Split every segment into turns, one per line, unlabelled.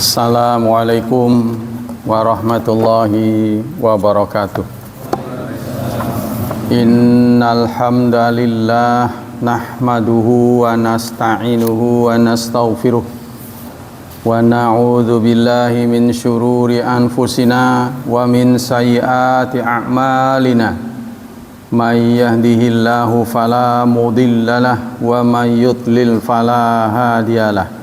Assalamualaikum warahmatullahi wabarakatuh. Innal hamdalillah nahmaduhu wa nasta'inuhu wa nastaghfiruh wa na'udzu billahi min syururi anfusina wa min sayyiati a'malina. May yahdihillahu fala mudhillalah wa may yudlil fala hadiyalah.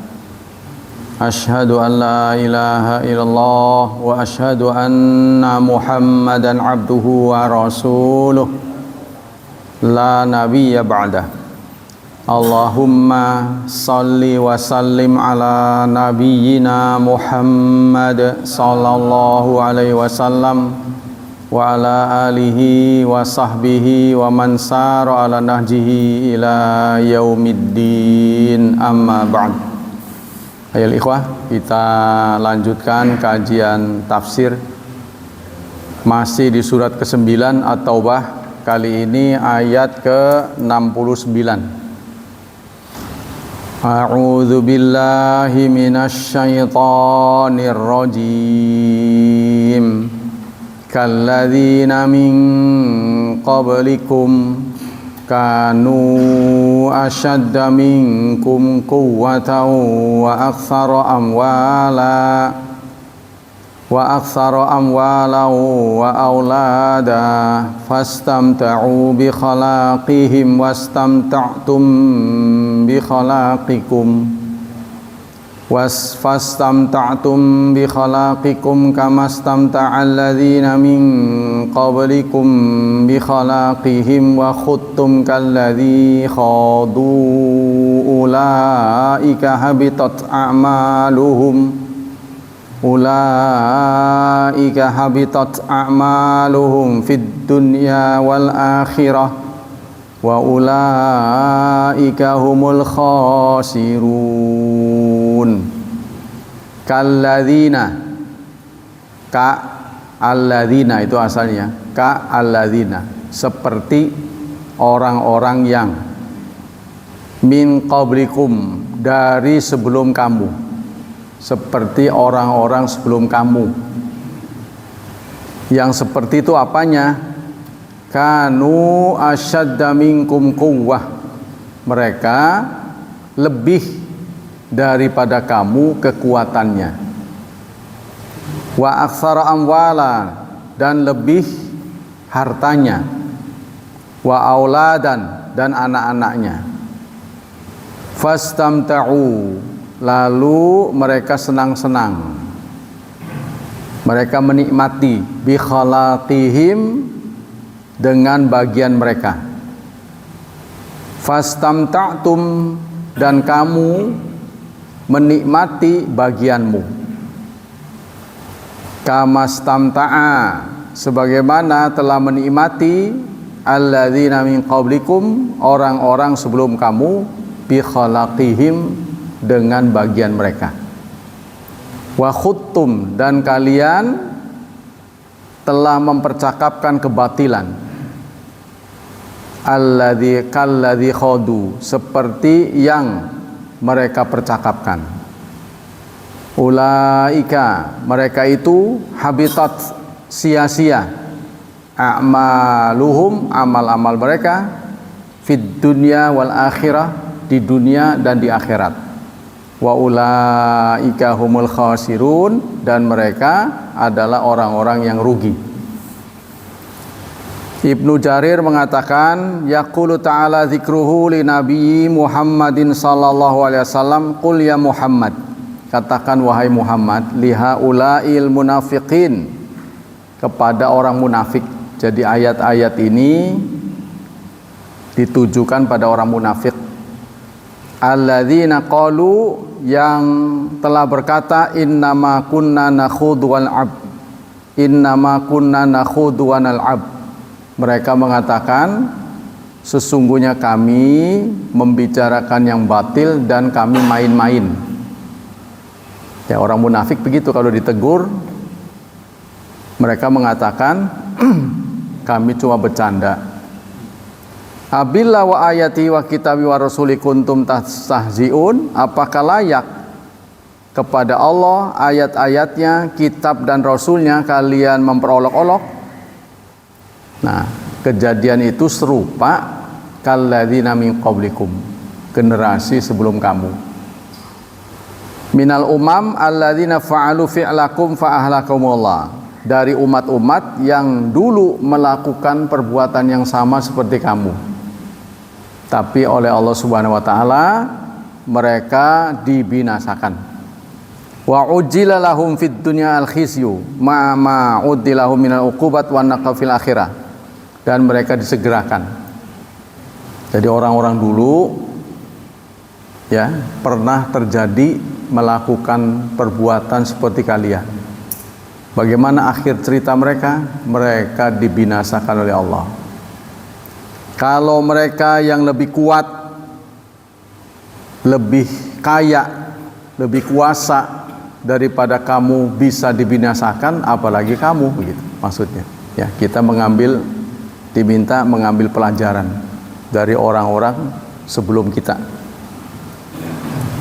Asyhadu an la ilaha illallah wa asyhadu anna Muhammadan abduhu wa rasuluh la nabiyya ba'dah. Allahumma salli wa sallim ala nabiyyina Muhammad sallallahu alaihi wasallam wa ala alihi wa sahbihi wa man sara ala nahjihi ila yaumiddin, amma ba'd. Ayo ikhwah, kita lanjutkan kajian tafsir masih di surat ke-9 At-Taubah, kali ini ayat ke-69. A'udzu billahi minasy syaithanir rajim. Kalladzina min qablikum kanu asyadda minkum quwwatan wa aktsara amwala wa aulada fastamta'u bi khalaqihim wastamta'tum bi khalaqikum fastamta'tum bi khalaqikum kamastamta'a alladhina min qablikum bi khalaqihim wa khuttum kalladhi khadu ulaika habitat a'maluhum fid dunya wal akhirah wa ulaika humul khasirun. Alladzina itu asalnya alladzina, seperti orang-orang yang min qablikum, dari sebelum kamu, seperti orang-orang sebelum kamu. Yang seperti itu apanya? Kanu asyadda minkum quwwah, mereka lebih daripada kamu kekuatannya. Wa aktsara amwala, dan lebih hartanya. Wa auladan, dan anak-anaknya. Fastamta'u, lalu mereka senang-senang, mereka menikmati bi khalaqihim, dengan bagian mereka. Fastamta'tum, dan kamu menikmati bagianmu. Kamastamta'a, sebagaimana telah menikmati alladzina min qablikum, orang-orang sebelum kamu, bi khalaqihim, dengan bagian mereka. Wa khuttum, dan kalian telah mempercakapkan kebatilan. Kalladzi khadu, seperti yang mereka percakapkan. Ulaika, mereka itu habitat, sia-sia, a'maluhum, amal-amal mereka, fid dunya wal akhirah, di dunia dan di akhirat. Wa ulaika humul khasirun, dan mereka adalah orang-orang yang rugi. Ibnu Jarir mengatakan, yaqulu ta'ala dzikruhu li nabiyyi Muhammadin sallallahu alaihi wasallam, qul ya Muhammad, katakan wahai Muhammad, liha ulail munafiqin, kepada orang munafik. Jadi ayat-ayat ini ditujukan pada orang munafik. Alladzina qalu, yang telah berkata, innama kunna nakhudhu wa nal'ab. Mereka mengatakan, sesungguhnya kami membicarakan yang batil dan kami main-main. Ya, orang munafik begitu, kalau ditegur mereka mengatakan kami cuma bercanda. Abillah wa ayati wa kitabi wa rasuli kuntum tastahzi'un, apakah layak kepada Allah, ayat-ayatnya, kitab dan rasulnya kalian memperolok-olok. Nah, kejadian itu serupa kalladzina min qablikum, generasi sebelum kamu. Minal umam alladzina fa'alu fi'lakum fa'ahlakumullah, dari umat-umat yang dulu melakukan perbuatan yang sama seperti kamu, tapi oleh Allah Subhanahu wa taala mereka dibinasakan. Wa ujjila lahum fid dunya al khizyu ma uddilahum minal uqubat wan naqal fil akhirah, dan mereka disegerakan. Jadi orang-orang dulu ya pernah terjadi melakukan perbuatan seperti kalian. Bagaimana akhir cerita mereka? Mereka dibinasakan oleh Allah. Kalau mereka yang lebih kuat, lebih kaya, lebih kuasa daripada kamu bisa dibinasakan, apalagi kamu, begitu maksudnya. Ya, kita diminta mengambil pelajaran dari orang-orang sebelum kita.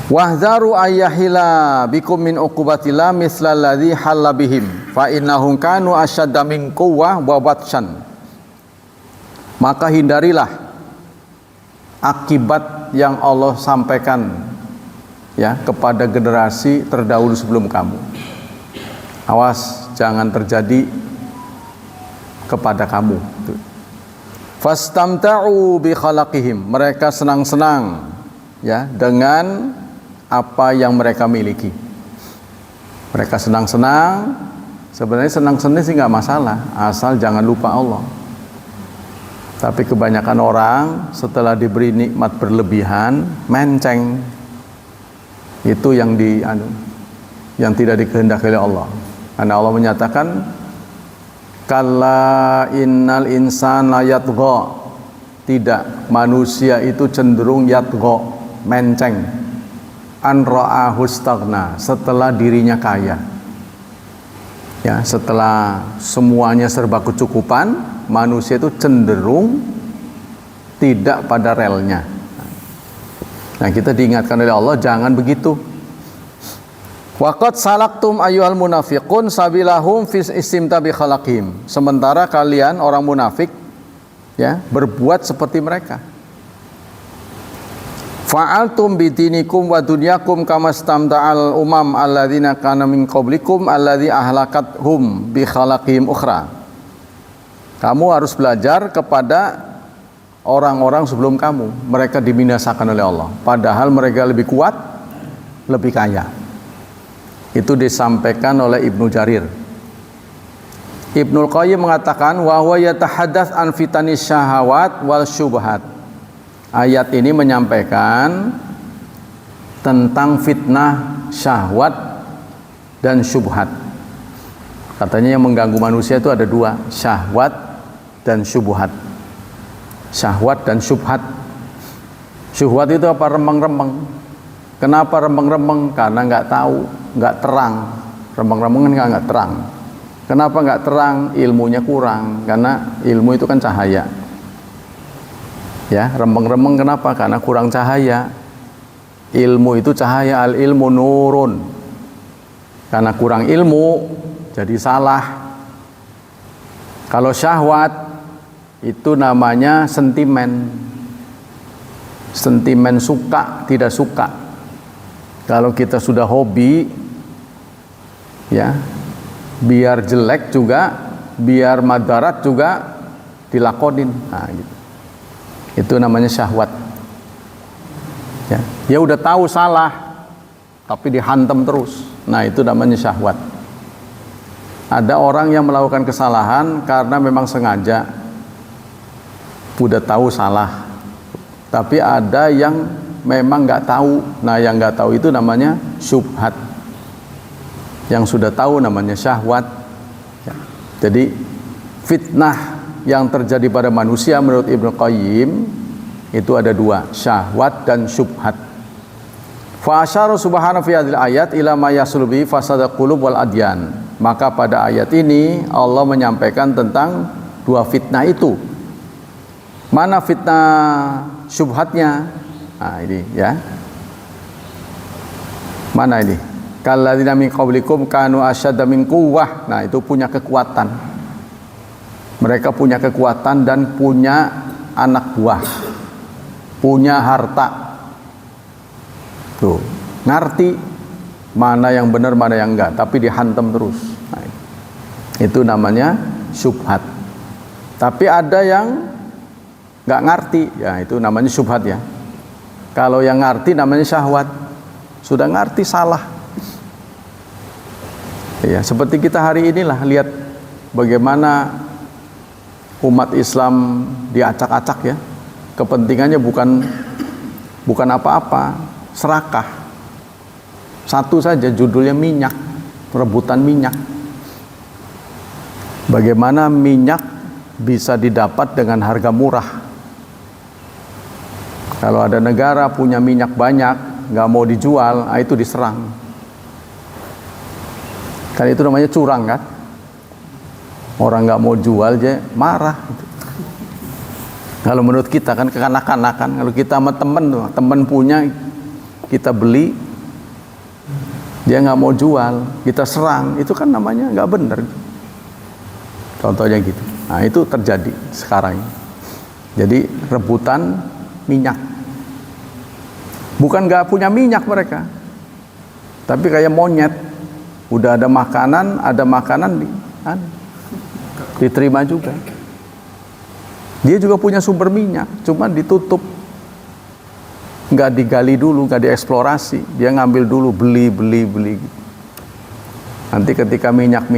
Wahzaru ayyahila bikum min uqubatillah mislal ladzi halla bihim fa innahum kanu asyadda min quwwah wa batshan. Maka hindarilah akibat yang Allah sampaikan ya kepada generasi terdahulu sebelum kamu. Awas jangan terjadi kepada kamu. Fastamta'u bi khalaqihim, mereka senang-senang ya dengan apa yang mereka miliki. Mereka senang-senang, sebenarnya senang-senang sih nggak masalah, asal jangan lupa Allah. Tapi kebanyakan orang setelah diberi nikmat berlebihan, menceng. Itu yang tidak dikehendaki oleh Allah. Karena Allah menyatakan, kalla innal insana yatgha, tidak, manusia itu cenderung yatgha, menceng. An ra'ahu staghna, setelah dirinya kaya. Ya, setelah semuanya serba kecukupan, manusia itu cenderung tidak pada relnya. Nah, kita diingatkan oleh Allah jangan begitu. Waqad salaktum ayyuhal munafiqun sabilahum fi istimta bi khalaqihim. Sementara kalian orang munafik ya berbuat seperti mereka. Fa'altum bidinikum wa dunyakum kama istamta'al umam alladzina kana min qablikum alladzi ahlakathum bi khalaqihim ukhra. Kamu harus belajar kepada orang-orang sebelum kamu. Mereka dibinasakan oleh Allah, padahal mereka lebih kuat, lebih kaya. Itu disampaikan oleh Ibnu Jarir. Ibnul Qayyim mengatakan wa huwa yatahadats an fitanis syahawat wal syubhat. Ayat ini menyampaikan tentang fitnah syahwat dan syubhat. Katanya yang mengganggu manusia itu ada dua, syahwat dan syubhat. Syahwat dan syubhat. Syubhat itu apa? Remeng-remeng. Kenapa remeng-remeng? Karena nggak tahu, nggak terang. Remeng-remeng kan nggak terang. Kenapa nggak terang? Ilmunya kurang. Karena ilmu itu kan cahaya. Ya, remeng-remeng kenapa? Karena kurang cahaya. Ilmu itu cahaya, al ilmu nurun. Karena kurang ilmu jadi salah. Kalau syahwat itu namanya sentimen. Sentimen suka, tidak suka. Kalau kita sudah hobi ya, biar jelek juga, biar madarat juga dilakonin. Nah, gitu. Itu namanya syahwat. Ya, dia udah tahu salah, tapi dihantam terus. Nah, itu namanya syahwat. Ada orang yang melakukan kesalahan karena memang sengaja, udah tahu salah. Tapi ada yang memang nggak tahu. Nah, yang nggak tahu itu namanya syubhat. Yang sudah tahu namanya syahwat. Ya. Jadi fitnah yang terjadi pada manusia menurut Ibnu Qayyim itu ada dua, syahwat dan syubhat. Fa asyara subhanahu fi hadhil ayat ila ma yasul bi fasada qulub wal adyan. Maka pada ayat ini Allah menyampaikan tentang dua fitnah itu. Mana fitnah syubhatnya? Nah, ini ya. Mana ini? Kalladzina min qablikum kanu asyadda min quwwah. Nah, itu punya kekuatan. Mereka punya kekuatan dan punya anak buah, punya harta. Tuh, ngerti mana yang benar, mana yang enggak, tapi dihantam terus. Nah, itu namanya syubhat. Tapi ada yang enggak ngerti, ya itu namanya syubhat ya. Kalau yang ngerti namanya syahwat. Sudah ngerti salah. Ya, seperti kita hari inilah lihat bagaimana umat Islam diacak-acak ya. Kepentingannya bukan apa-apa, serakah. Satu saja judulnya minyak, rebutan minyak. Bagaimana minyak bisa didapat dengan harga murah. Kalau ada negara punya minyak banyak, nggak mau dijual, itu diserang. Kan itu namanya curang kan? Orang nggak mau jual aja marah. Kalau menurut kita kan kekanak-kanakan, kalau kita sama temen punya, kita beli, dia nggak mau jual, kita serang, itu kan namanya nggak benar. Contohnya gitu. Nah itu terjadi sekarang ini. Jadi rebutan minyak. Bukan nggak punya minyak mereka, tapi kayak monyet. Udah ada makanan diterima juga. Dia juga punya sumber minyak, cuma ditutup, nggak digali dulu, nggak dieksplorasi. Dia ngambil dulu, beli. Nanti ketika minyak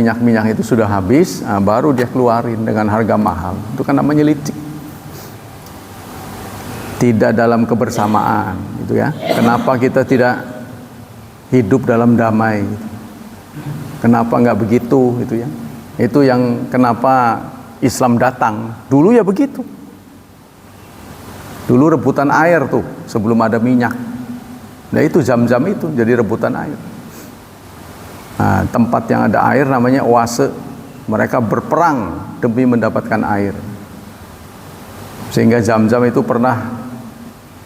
itu sudah habis, baru dia keluarin dengan harga mahal. Itu kan namanya licik. Tidak dalam kebersamaan, gitu ya. Kenapa kita tidak hidup dalam damai? Kenapa nggak begitu, gitu ya? Itu yang kenapa Islam datang. Dulu ya begitu. Dulu rebutan air tuh sebelum ada minyak. Nah itu Zam-Zam itu jadi rebutan air. Nah, tempat yang ada air namanya oase. Mereka berperang demi mendapatkan air. Sehingga Zam-Zam itu pernah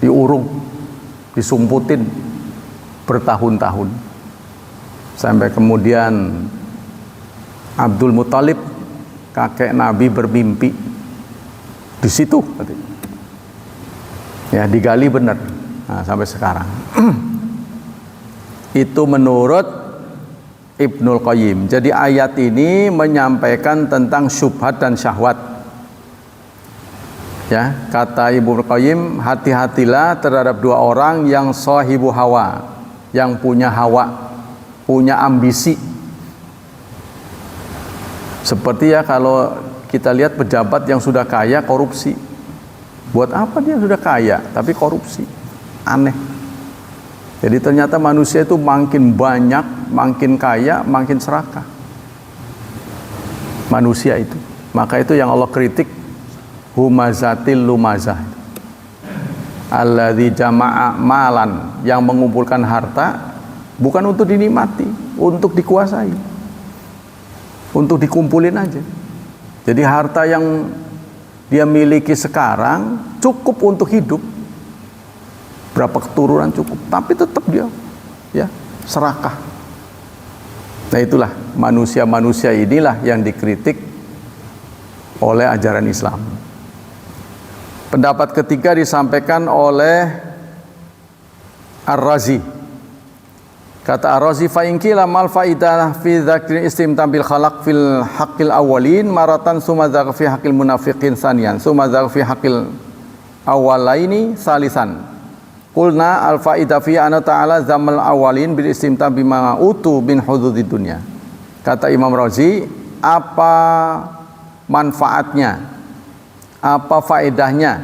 diurung, disumputin bertahun-tahun. Sampai kemudian Abdul Muthalib, kakek Nabi, bermimpi di situ. Ya, digali benar. Nah, sampai sekarang. Itu menurut Ibnul Qayyim. Jadi ayat ini menyampaikan tentang syubhat dan syahwat. Ya, kata Ibnul Qayyim, hati-hatilah terhadap dua orang yang sahibu hawa, yang punya hawa, punya ambisi. Seperti ya kalau kita lihat pejabat yang sudah kaya korupsi. Buat apa dia sudah kaya tapi korupsi? Aneh. Jadi ternyata manusia itu makin banyak, makin kaya, makin serakah. Manusia itu. Maka itu yang Allah kritik, humazatil lumazah. Alladzi jama'a malan, yang mengumpulkan harta bukan untuk dinikmati, untuk dikuasai. Untuk dikumpulin aja. Jadi harta yang dia miliki sekarang cukup untuk hidup, berapa keturunan cukup, tapi tetap dia ya serakah. Nah itulah manusia-manusia inilah yang dikritik oleh ajaran Islam. Pendapat ketiga disampaikan oleh Ar-Razi. Kata Ar-Razi, fa in qila mal faidah fi dzakri istimtam bil khalaq fil haqqil awwalin maratan summa dzakra fi haqqil munafiqin saniyan summa dzakra fi haqqil awwalaini salisan. Qulna al faidah fi anna ta'ala zamal awwalin bil istimtam bima utu bin hududid dunya. Kata Imam Razi, apa manfaatnya? Apa faedahnya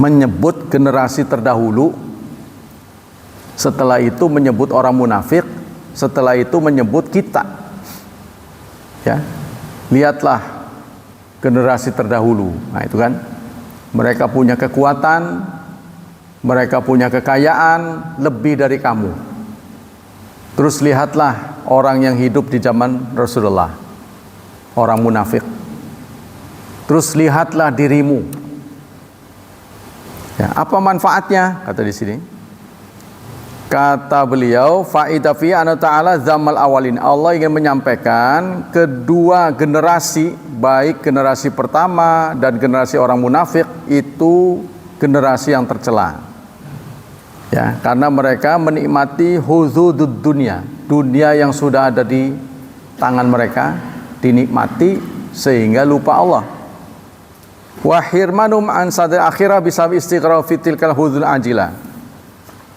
menyebut generasi terdahulu, setelah itu menyebut orang munafik, setelah itu menyebut kita. Ya, lihatlah generasi terdahulu. Nah itu kan, mereka punya kekuatan, mereka punya kekayaan lebih dari kamu. Terus lihatlah orang yang hidup di zaman Rasulullah, orang munafik. Terus lihatlah dirimu. Ya, apa manfaatnya? Kata di sini. Kata beliau, faida fi anna ta'ala zamal awalin. Allah ingin menyampaikan kedua generasi, baik generasi pertama dan generasi orang munafik, itu generasi yang tercela. Ya, karena mereka menikmati huzudud dunia, dunia yang sudah ada di tangan mereka dinikmati sehingga lupa Allah. Wa hirmanum an sadil akhirah bisab istiqrar fi tilkal huzul ajilah.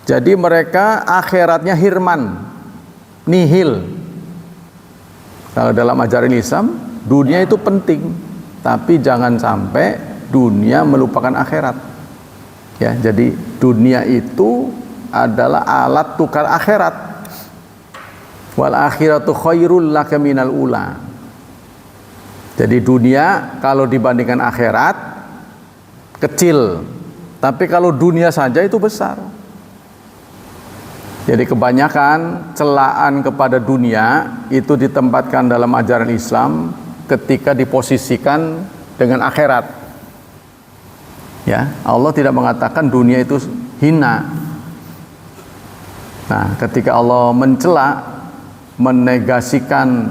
Jadi mereka akhiratnya hirman, nihil. Kalau dalam ajaran Islam, dunia itu penting, tapi jangan sampai dunia melupakan akhirat. Ya, jadi dunia itu adalah alat tukar akhirat. Wal akhiratu khairul laka minal ula. Jadi dunia kalau dibandingkan akhirat kecil, tapi kalau dunia saja itu besar. Jadi kebanyakan celaan kepada dunia itu ditempatkan dalam ajaran Islam ketika diposisikan dengan akhirat. Ya, Allah tidak mengatakan dunia itu hina. Nah, ketika Allah mencela, menegasikan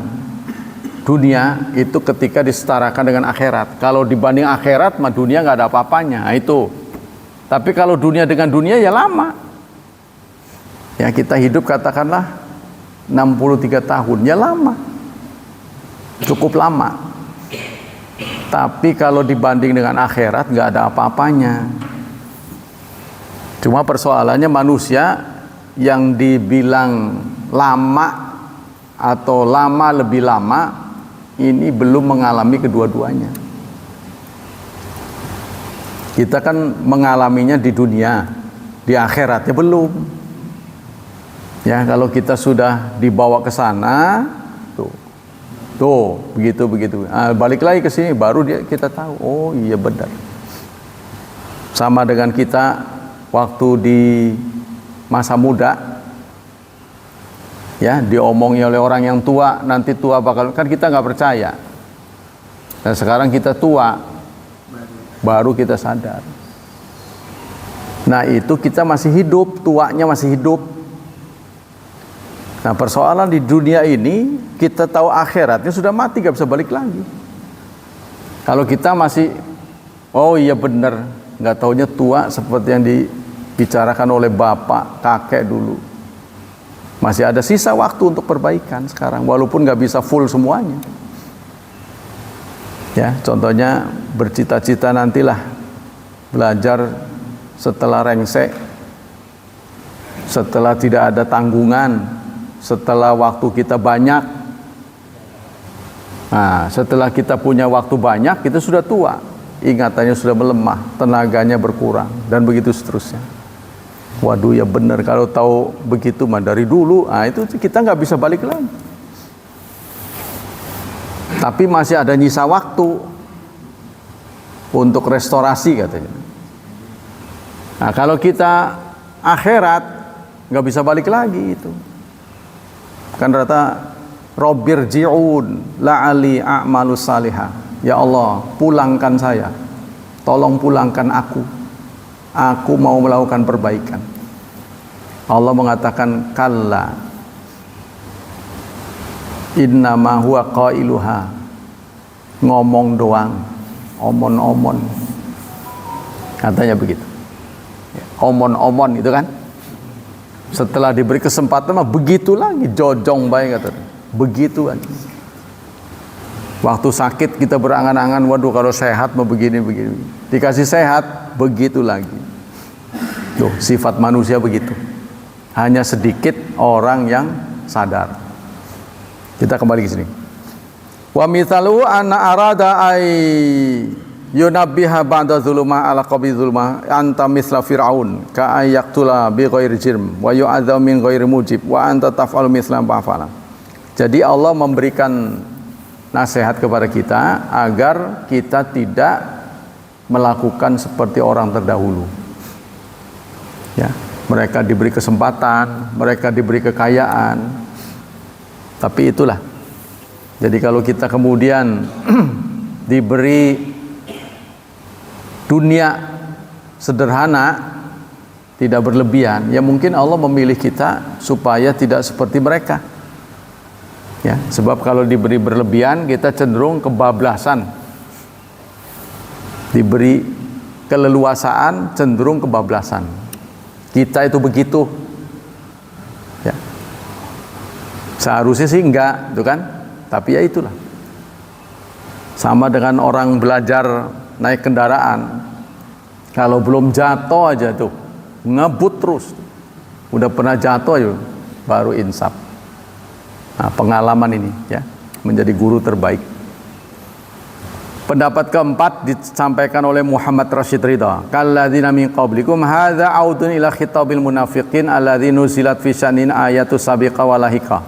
dunia itu ketika disetarakan dengan akhirat. Kalau dibanding akhirat mah dunia nggak ada apa-apanya. Nah, itu. Tapi kalau dunia dengan dunia ya lama. Ya, kita hidup katakanlah 63 tahun, ya lama, cukup lama. Tapi kalau dibanding dengan akhirat nggak ada apa-apanya. Cuma persoalannya manusia yang dibilang lama atau lama lebih lama ini belum mengalami kedua-duanya. Kita kan mengalaminya di dunia, di akhiratnya belum. Ya, kalau kita sudah dibawa ke sana, tuh begitu. Nah, balik lagi ke sini, baru kita tahu, oh iya benar. Sama dengan kita waktu di masa muda, ya diomongi oleh orang yang tua, nanti tua bakal, kan kita nggak percaya. Dan sekarang kita tua, baru kita sadar. Nah itu kita masih hidup, tuanya masih hidup. Nah persoalan di dunia ini, kita tahu akhiratnya sudah mati, gak bisa balik lagi. Kalau kita masih, oh iya benar, gak taunya tua seperti yang dibicarakan oleh bapak, kakek dulu. Masih ada sisa waktu untuk perbaikan sekarang, walaupun gak bisa full semuanya. Ya, contohnya bercita-cita nantilah belajar setelah rengsek, setelah tidak ada tanggungan, setelah waktu kita banyak. Nah, setelah kita punya waktu banyak, kita sudah tua, ingatannya sudah melemah, tenaganya berkurang, dan begitu seterusnya. Waduh ya benar, kalau tahu begitu mah dari dulu, nah itu kita nggak bisa balik lagi. Tapi masih ada nyisa waktu untuk restorasi katanya. Nah kalau kita akhirat nggak bisa balik lagi itu. Kan rata Robbirji'un la'ali a'malus salihah. Ya Allah, pulangkan saya. Tolong pulangkan aku. Aku mau melakukan perbaikan. Allah mengatakan kalla. Innama huwa qailuha. Ngomong doang, omon-omon. Katanya begitu. Omon-omon itu kan. Setelah diberi kesempatan mah begitu lagi, jojong baik kata. Begitu aja. Waktu sakit kita berangan-angan, waduh kalau sehat mau begini. Dikasih sehat, begitu lagi. Tuh, sifat manusia begitu. Hanya sedikit orang yang sadar. Kita kembali ke sini. Wa mithalu anna arada ay yunabbiha ba'da zulma ala qabi zulma anta misla fir'aun ka ayaktula bi ghairi jirm wa yu'adzam min ghairi mujib wa anta taf'alu misla ba'fala. Jadi Allah memberikan nasihat kepada kita agar kita tidak melakukan seperti orang terdahulu. Ya, mereka diberi kesempatan, mereka diberi kekayaan. Tapi itulah. Jadi kalau kita kemudian diberi dunia sederhana, tidak berlebihan. Ya mungkin Allah memilih kita supaya tidak seperti mereka. Ya, sebab kalau diberi berlebihan kita cenderung kebablasan. Diberi keleluasaan cenderung kebablasan. Kita itu begitu. Ya. Seharusnya sih enggak, itu kan? Tapi ya itulah. Sama dengan orang belajar naik kendaraan. Kalau belum jatuh aja tuh, ngebut terus. Udah pernah jatuh aja baru insaf. Nah, pengalaman ini ya menjadi guru terbaik. Pendapat keempat disampaikan oleh Muhammad Rashid Ridha, kalladzina min qablikum hadza audun ila khitabil munafiqin alladzi nuzilat fi syanin ayatu sabiqa walahika.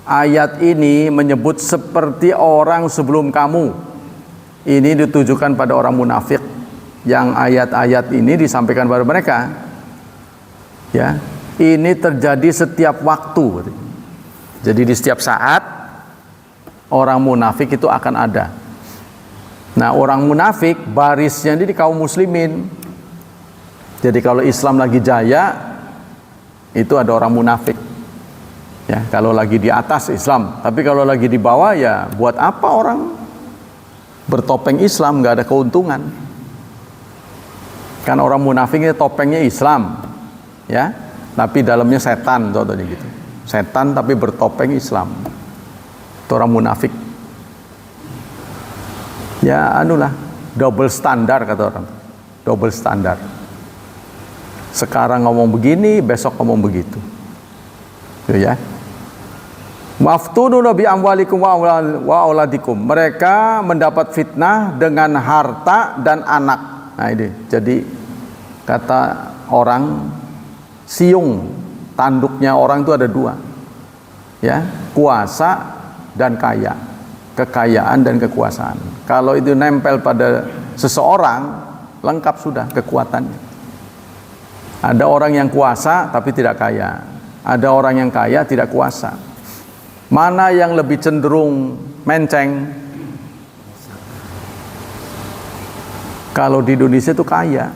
Ayat ini menyebut seperti orang sebelum kamu. Ini ditujukan pada orang munafik yang ayat-ayat ini disampaikan pada mereka. Ya, ini terjadi setiap waktu. Jadi di setiap saat orang munafik itu akan ada. Nah, orang munafik barisnya ini di kaum muslimin. Jadi kalau Islam lagi jaya, itu ada orang munafik. Ya, kalau lagi di atas Islam, tapi kalau lagi di bawah ya buat apa orang bertopeng Islam, nggak ada keuntungan. Kan orang munafiknya topengnya Islam, ya, tapi dalamnya setan, contohnya gitu. Setan tapi bertopeng Islam. Itu orang munafik. Ya anulah, double standar kata orang. Double standar. Sekarang ngomong begini, besok ngomong begitu. Itu ya. Maftunu bi amwalikum wa auladikum. Mereka mendapat fitnah dengan harta dan anak. Nah ini, jadi kata orang siung, tanduknya orang itu ada dua. Ya, kuasa dan kaya. Kekayaan dan kekuasaan. Kalau itu nempel pada seseorang, lengkap sudah kekuatannya. Ada orang yang kuasa tapi tidak kaya. Ada orang yang kaya tidak kuasa. Mana yang lebih cenderung menceng? Kalau di Indonesia itu kaya.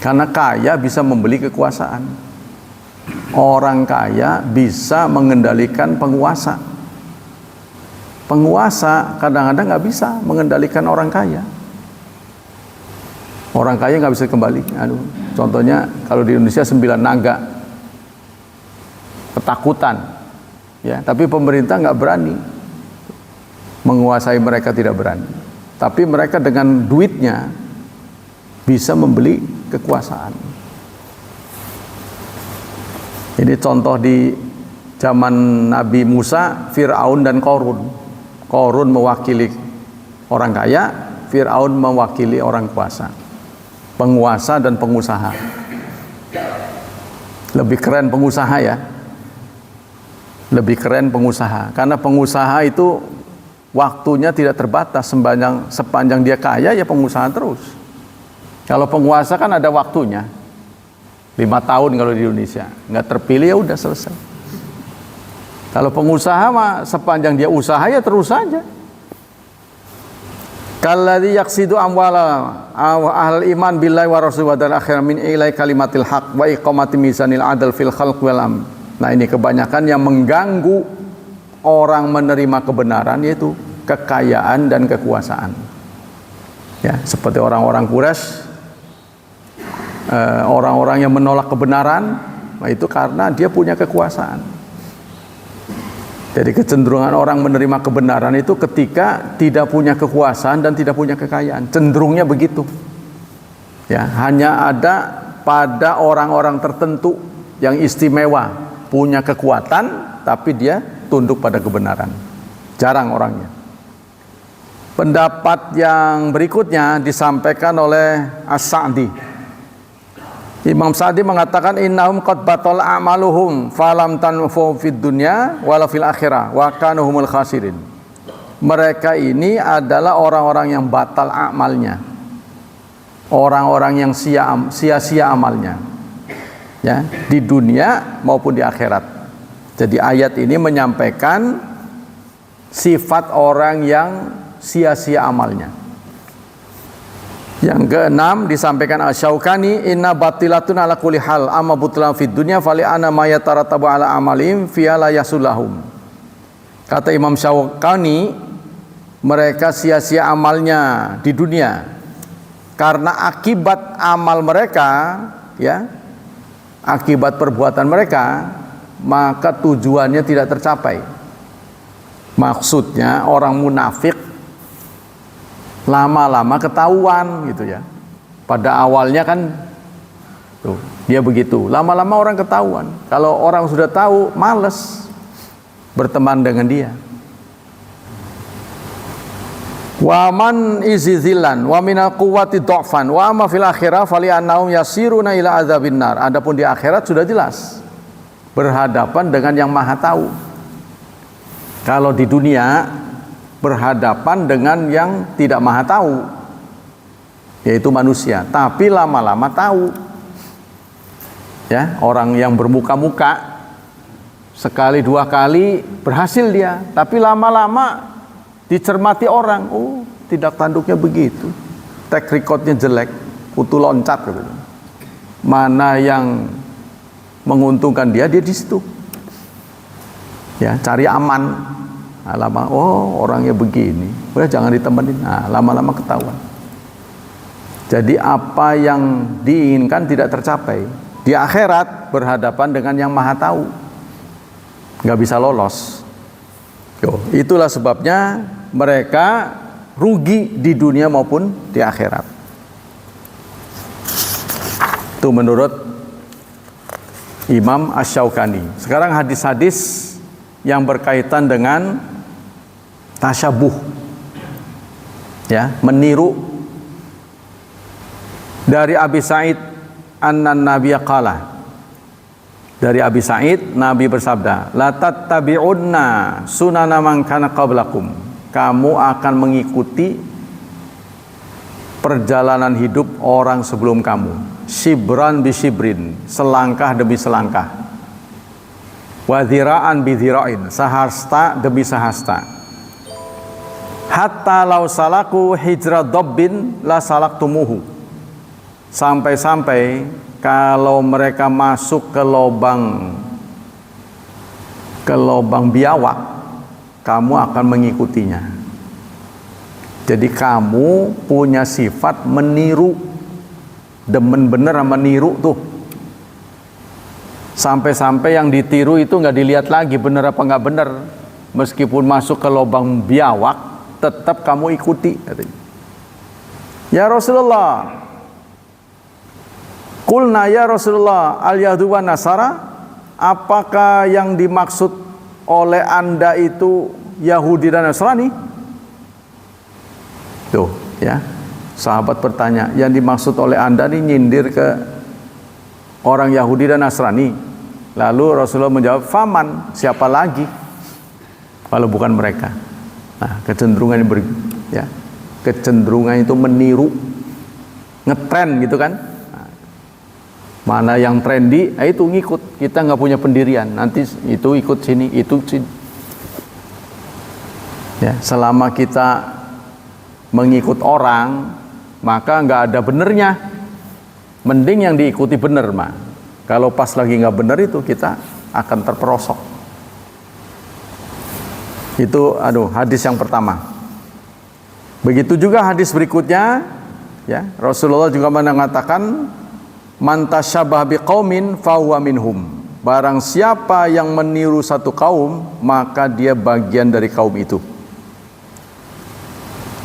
Karena kaya bisa membeli kekuasaan. Orang kaya bisa mengendalikan penguasa. Penguasa kadang-kadang nggak bisa mengendalikan orang kaya. Orang kaya nggak bisa kembali. Contohnya kalau di Indonesia 9 naga, ketakutan, ya. Tapi pemerintah nggak berani menguasai mereka, tidak berani. Tapi mereka dengan duitnya bisa membeli kekuasaan. Ini contoh di zaman Nabi Musa, Fir'aun dan Qarun. Qarun mewakili orang kaya, Fir'aun mewakili orang kuasa, penguasa dan pengusaha. Lebih keren pengusaha ya, lebih keren pengusaha, karena pengusaha itu waktunya tidak terbatas. Sepanjang dia kaya ya pengusaha terus. Kalau penguasa kan ada waktunya, 5 tahun kalau di Indonesia, nggak terpilih ya udah selesai. Kalau pengusaha mah sepanjang dia usaha ya terus saja. Kalladzi yaqsidu amwala ahlul iman billahi wa rasulihi wa dal akhir min ilai kalimatil haq wa iqamati mizanil adl fil khalq wal am. Nah, ini kebanyakan yang mengganggu orang menerima kebenaran, yaitu kekayaan dan kekuasaan. Ya, seperti orang-orang Quraisy, orang-orang yang menolak kebenaran, itu karena dia punya kekuasaan. Jadi kecenderungan orang menerima kebenaran itu ketika tidak punya kekuasaan dan tidak punya kekayaan. Cenderungnya begitu. Ya, hanya ada pada orang-orang tertentu yang istimewa, punya kekuatan tapi dia tunduk pada kebenaran. Jarang orangnya. Pendapat yang berikutnya disampaikan oleh As-Sa'di. Imam Sa'di mengatakan innahum qad batal a'maluhum falam tanfu fid dunya wala fil akhirah wa kanu humul khasirin. Mereka ini adalah orang-orang yang batal amalnya. Orang-orang yang sia-sia amalnya. Ya, di dunia maupun di akhirat. Jadi ayat ini menyampaikan sifat orang yang sia-sia amalnya. Yang keenam disampaikan Asy-Syaukani, inna batilatun ala kulli hal amma butlan fid dunya fali ana ma yatarattabu ala amalim fi la yasulahum. Kata Imam Syaukani, mereka sia-sia amalnya di dunia karena akibat amal mereka, ya, akibat perbuatan mereka, maka tujuannya tidak tercapai. Maksudnya orang munafik lama-lama ketahuan gitu ya. Pada awalnya kan tuh, dia begitu, lama-lama orang ketahuan. Kalau orang sudah tahu, males berteman dengan dia. Wa man izizilan wa minal quwwati dha'fan wa ma fil akhirah fali annahum yasiruna ila adzabin nar. Adapun di akhirat sudah jelas berhadapan dengan yang Maha Tahu. Kalau di dunia berhadapan dengan yang tidak Maha Tahu, yaitu manusia, tapi lama-lama tahu. Ya, orang yang bermuka-muka sekali dua kali berhasil dia, tapi lama-lama dicermati orang, oh tindak tanduknya begitu, track recordnya jelek, kutu loncat gitu. Mana yang menguntungkan dia di situ. Ya, cari aman. Nah, lama, oh orangnya begini, udah jangan ditemenin. Nah, lama-lama ketahuan. Jadi apa yang diinginkan tidak tercapai. Di akhirat berhadapan dengan yang Maha Tahu, nggak bisa lolos. Itulah sebabnya mereka rugi di dunia maupun di akhirat. Itu menurut Imam Asy-Syaukani. Sekarang hadis-hadis yang berkaitan dengan tasyabuh, ya, meniru. Dari Abi Sa'id annan nabiyya qala, dari Abi Sa'id Nabi bersabda, la tattabi'unna sunana man kana qablakum, kamu akan mengikuti perjalanan hidup orang sebelum kamu, shibran bi shibrin, selangkah demi selangkah, wa dhira'an bi dhira'in, sahasta demi sahasta, hatta law salaku hijra dabbin la salaktumuhu, sampai-sampai kalau mereka masuk ke lubang biawak, kamu akan mengikutinya. Jadi kamu punya sifat meniru, demen bener sama niru tuh. Sampai-sampai yang ditiru itu nggak dilihat lagi bener apa nggak bener, meskipun masuk ke lubang biawak, tetap kamu ikuti. Ya Rasulullah, qulna ya Rasulullah al-yahdu wa nasara, apakah yang dimaksud oleh Anda itu Yahudi dan Nasrani? Tuh, ya. Sahabat bertanya, yang dimaksud oleh Anda ini nyindir ke orang Yahudi dan Nasrani. Lalu Rasulullah menjawab, faman, siapa lagi kalau bukan mereka? Nah, kecenderungan ya, kecenderungan itu meniru, ngetren gitu kan? Nah, mana yang trendy, itu ngikut. Kita nggak punya pendirian. Nanti itu ikut sini, itu sini. Ya, selama kita mengikut orang, maka nggak ada benernya. Mending yang diikuti bener, mah. Kalau pas lagi nggak bener itu kita akan terperosok. Itu hadis yang pertama. Begitu juga hadis berikutnya, ya, Rasulullah juga mengatakan, man tasyabbah biqaumin fahuwa minhum. Barang siapa yang meniru satu kaum, maka dia bagian dari kaum itu.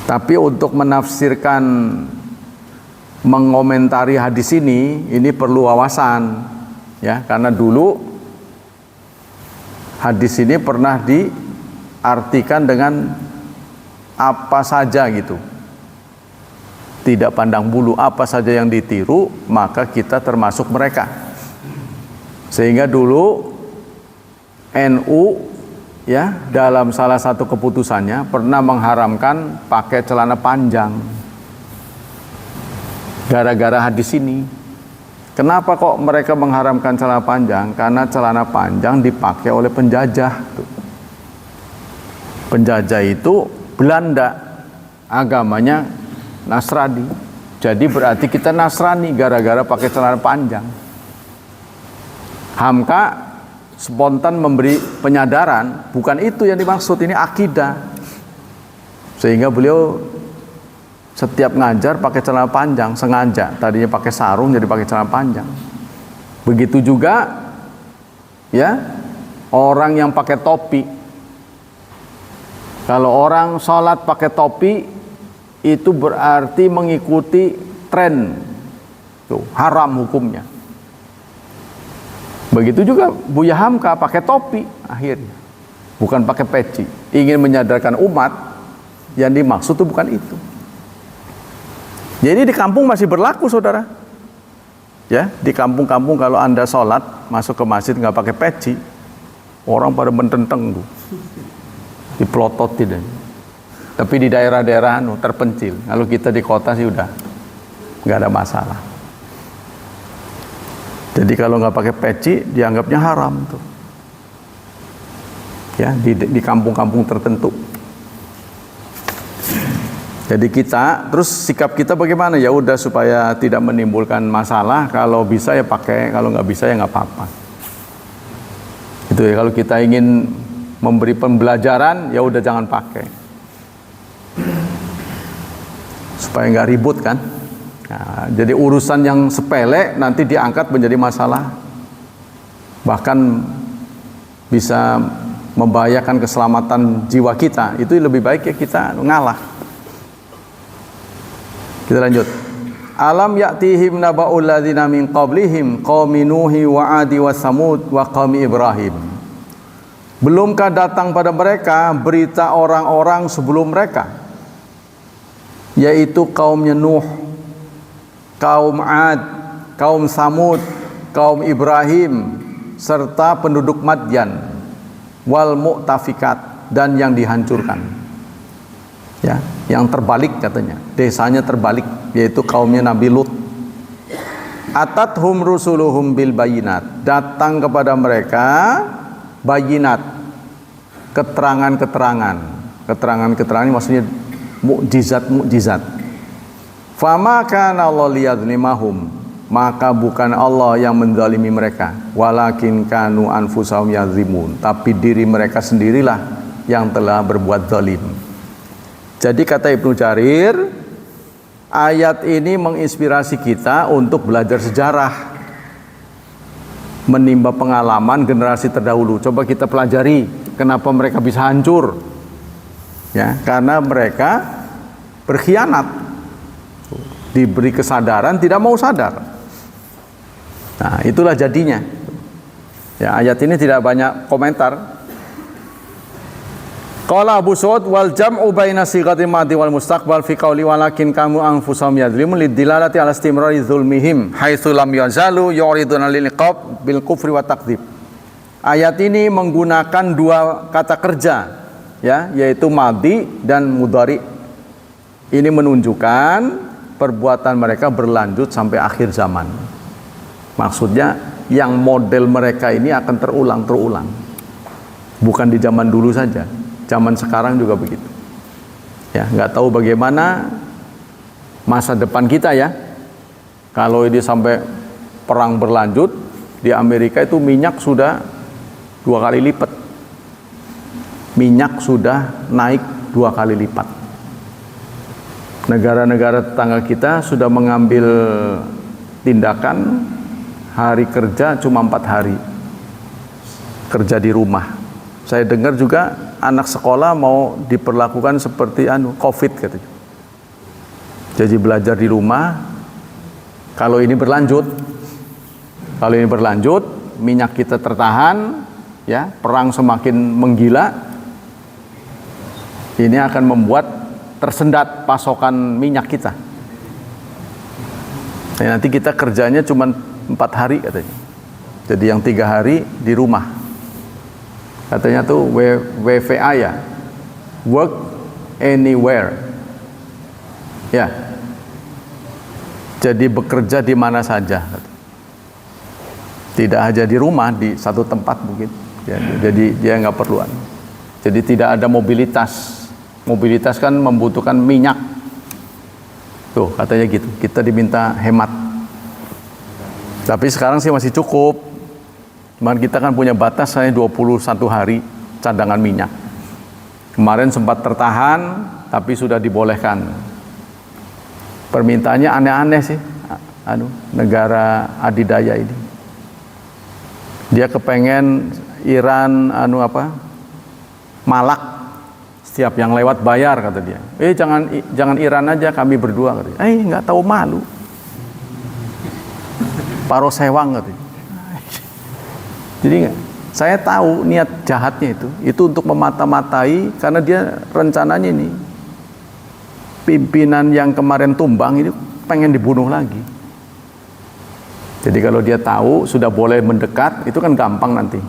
Tapi untuk menafsirkan, mengomentari hadis ini perlu wawasan, ya, karena dulu hadis ini pernah diartikan dengan apa saja gitu, tidak pandang bulu, apa saja yang ditiru maka kita termasuk mereka. Sehingga dulu NU, ya, dalam salah satu keputusannya pernah mengharamkan pakai celana panjang gara-gara hadis ini. Kenapa kok mereka mengharamkan celana panjang? Karena celana panjang dipakai oleh penjajah. Penjajah itu Belanda, agamanya Nasrani. Jadi berarti kita Nasrani gara-gara pakai celana panjang. Hamka spontan memberi penyadaran, bukan itu yang dimaksud, ini akidah. Sehingga beliau setiap ngajar pakai celana panjang sengaja. Tadinya pakai sarung jadi pakai celana panjang. Begitu juga ya orang yang pakai topi. Kalau orang sholat pakai topi itu berarti mengikuti tren. Tuh, haram hukumnya. Begitu juga Buya Hamka pakai topi akhirnya, bukan pakai peci. Ingin menyadarkan umat yang dimaksud itu bukan itu. Jadi di kampung masih berlaku, saudara. Ya, di kampung-kampung kalau Anda sholat masuk ke masjid nggak pakai peci, orang pada mententeng tuh, dipelototin. Tapi di daerah-daerah terpencil. Kalau kita di kota sih udah nggak ada masalah. Jadi kalau nggak pakai peci dianggapnya haram tuh. Ya, di kampung-kampung tertentu. Jadi kita, terus sikap kita bagaimana? Ya udah supaya tidak menimbulkan masalah. Kalau bisa ya pakai, kalau nggak bisa ya nggak apa-apa. Itu ya, kalau kita ingin memberi pembelajaran, ya udah jangan pakai. Supaya nggak ribut kan. Nah, jadi urusan yang sepele nanti diangkat menjadi masalah, bahkan bisa membahayakan keselamatan jiwa kita. Itu lebih baik ya kita ngalah. Kita lanjut. Alam ya'tihim naba'ul ladzina min qablihim qaumi Nuhi wa 'Adi wa Samud wa qaumi Ibrahim. Belumkah datang pada mereka berita orang-orang sebelum mereka, yaitu kaumnya Nuh, kaum 'Ad, kaum Samud, kaum Ibrahim, serta penduduk Madyan, wal mu'tafikat, dan yang dihancurkan. Ya, yang terbalik katanya, desanya terbalik, yaitu kaumnya Nabi Lut. Atathum rusuluhum bil bayinat, datang kepada mereka bayinat, keterangan-keterangan. Keterangan-keterangan ini maksudnya mukjizat-mukjizat. Fama kana Allah liyadzlimahum, maka bukan Allah yang menzalimi mereka, walakin kanu anfusahum yazlimun, tapi diri mereka sendirilah yang telah berbuat zalim. Jadi kata Ibnu Jarir, ayat ini menginspirasi kita untuk belajar sejarah, menimba pengalaman generasi terdahulu. Coba kita pelajari kenapa mereka bisa hancur. Ya, karena mereka berkhianat. Diberi kesadaran tidak mau sadar. Nah, itulah jadinya. Ya, ayat ini tidak banyak komentar. Qala Abu Su'ud wal jam'u baina sighatil madi wal mustaqbal fi qawli walakin kamu anfusahum yadlimun lidilalati ala istimrari zulmihim haitsu lam yazalu yuriduna lil iqab bil kufri wa takdzib. Ayat ini menggunakan dua kata kerja, ya, yaitu madi dan mudhari. Ini menunjukkan perbuatan mereka berlanjut sampai akhir zaman. Maksudnya yang model mereka ini akan terulang. Bukan di zaman dulu saja, zaman sekarang juga begitu. Ya, nggak tahu bagaimana masa depan kita ya. Kalau ini sampai perang berlanjut, di Amerika itu minyak sudah 2 kali lipat. Minyak sudah naik 2 kali lipat. Negara-negara tetangga kita sudah mengambil tindakan hari kerja cuma 4 hari kerja di rumah. Saya dengar juga anak sekolah mau diperlakukan seperti COVID katanya. Jadi belajar di rumah. Kalau ini berlanjut, minyak kita tertahan, ya, perang semakin menggila, ini akan membuat tersendat pasokan minyak kita. Nah, nanti kita kerjanya cuma 4 hari katanya. Jadi yang 3 hari di rumah. Katanya tuh WFA ya, work anywhere. Ya. Jadi bekerja di mana saja. Tidak hanya di rumah, di satu tempat mungkin. Ya, jadi dia nggak perluan. Jadi tidak ada mobilitas. Mobilitas kan membutuhkan minyak. Tuh katanya gitu, kita diminta hemat. Tapi sekarang sih masih cukup. Cuman kita kan punya batas hanya 21 hari cadangan minyak. Kemarin sempat tertahan, tapi sudah dibolehkan. Permintaannya aneh-aneh sih, negara adidaya ini. Dia kepengen Iran malak, setiap yang lewat bayar kata dia. Jangan Iran aja, kami berdua katanya. Nggak tahu malu. Paro sewang katanya. Jadi saya tahu niat jahatnya itu untuk memata-matai, karena dia rencananya ini pimpinan yang kemarin tumbang ini pengen dibunuh lagi. Jadi kalau dia tahu sudah boleh mendekat, itu kan gampang nanti.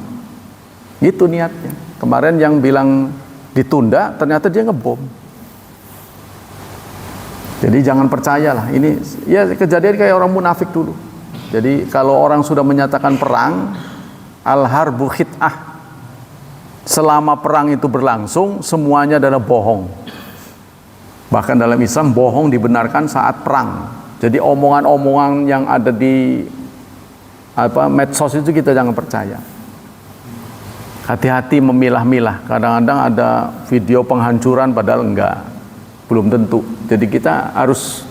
Itu niatnya. Kemarin yang bilang ditunda, ternyata dia ngebom. Jadi jangan percayalah. Ini ya kejadian kayak orang munafik dulu. Jadi kalau orang sudah menyatakan perang, al-harbu khit'ah. Selama perang itu berlangsung, semuanya adalah bohong. Bahkan dalam Islam, bohong dibenarkan saat perang. Jadi omongan-omongan yang ada di medsos itu kita jangan percaya. Hati-hati memilah-milah. Kadang-kadang ada video penghancuran padahal enggak, belum tentu. Jadi kita harus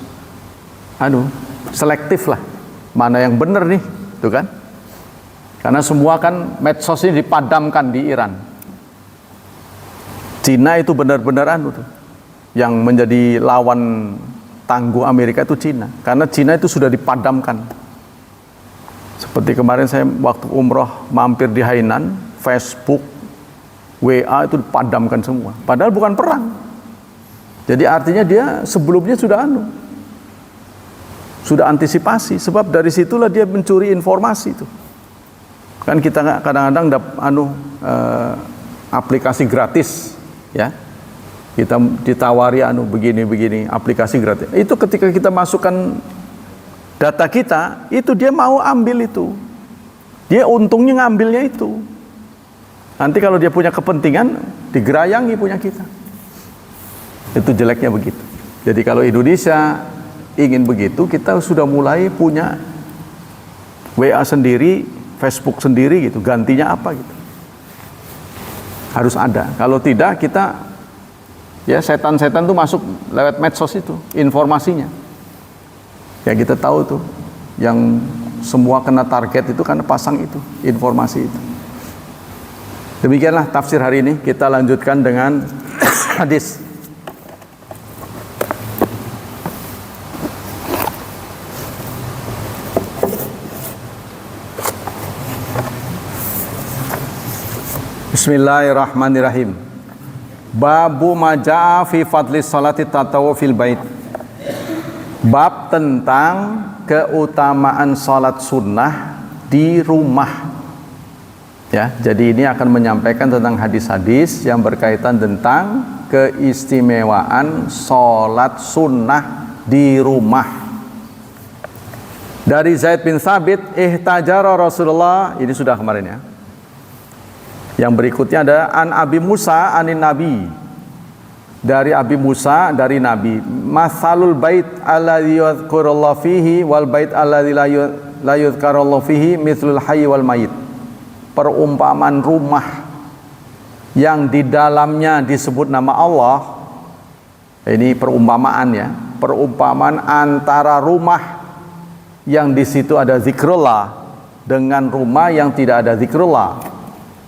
selektif lah, mana yang benar nih, tuh kan? Karena semua kan medsos ini dipadamkan di Iran. Cina itu benar-benar tuh, yang menjadi lawan tangguh Amerika itu Cina. Karena Cina itu sudah dipadamkan. Seperti kemarin saya waktu umroh mampir di Hainan, Facebook, WA itu dipadamkan semua. Padahal bukan perang. Jadi artinya dia sebelumnya sudah antisipasi. Sebab dari situlah dia mencuri informasi itu. Kan kita kadang-kadang aplikasi gratis, ya. Kita ditawari begini-begini aplikasi gratis. Itu ketika kita masukkan data kita, itu dia mau ambil itu. Dia untungnya ngambilnya itu. Nanti kalau dia punya kepentingan, digerayangi punya kita. Itu jeleknya begitu. Jadi kalau Indonesia ingin begitu, kita sudah mulai punya WA sendiri, Facebook sendiri gitu. Gantinya apa gitu. Harus ada. Kalau tidak, kita ya setan-setan tuh masuk lewat medsos itu informasinya. Ya kita tahu tuh, yang semua kena target itu karena pasang itu informasi itu. Demikianlah tafsir hari ini. Kita lanjutkan dengan hadis. Bismillahirrahmanirrahim. Babu maja'a fi fadli salati tatawu fil bait. Bab tentang keutamaan salat sunnah di rumah. Ya, jadi ini akan menyampaikan tentang hadis-hadis yang berkaitan tentang keistimewaan salat sunnah di rumah. Dari Zaid bin Thabit, ihtajara Rasulullah, ini sudah kemarin ya. Yang berikutnya ada an Abi Musa anin Nabi. Dari Abi Musa dari Nabi, masalul bait alladzi yadhkurullahu fihi wal bait alladzi la yadhkurullahu fihi mithlul hayy wal mayit. Perumpamaan rumah yang di dalamnya disebut nama Allah. Ini perumpamaan ya, perumpamaan antara rumah yang di situ ada zikrullah dengan rumah yang tidak ada zikrullah.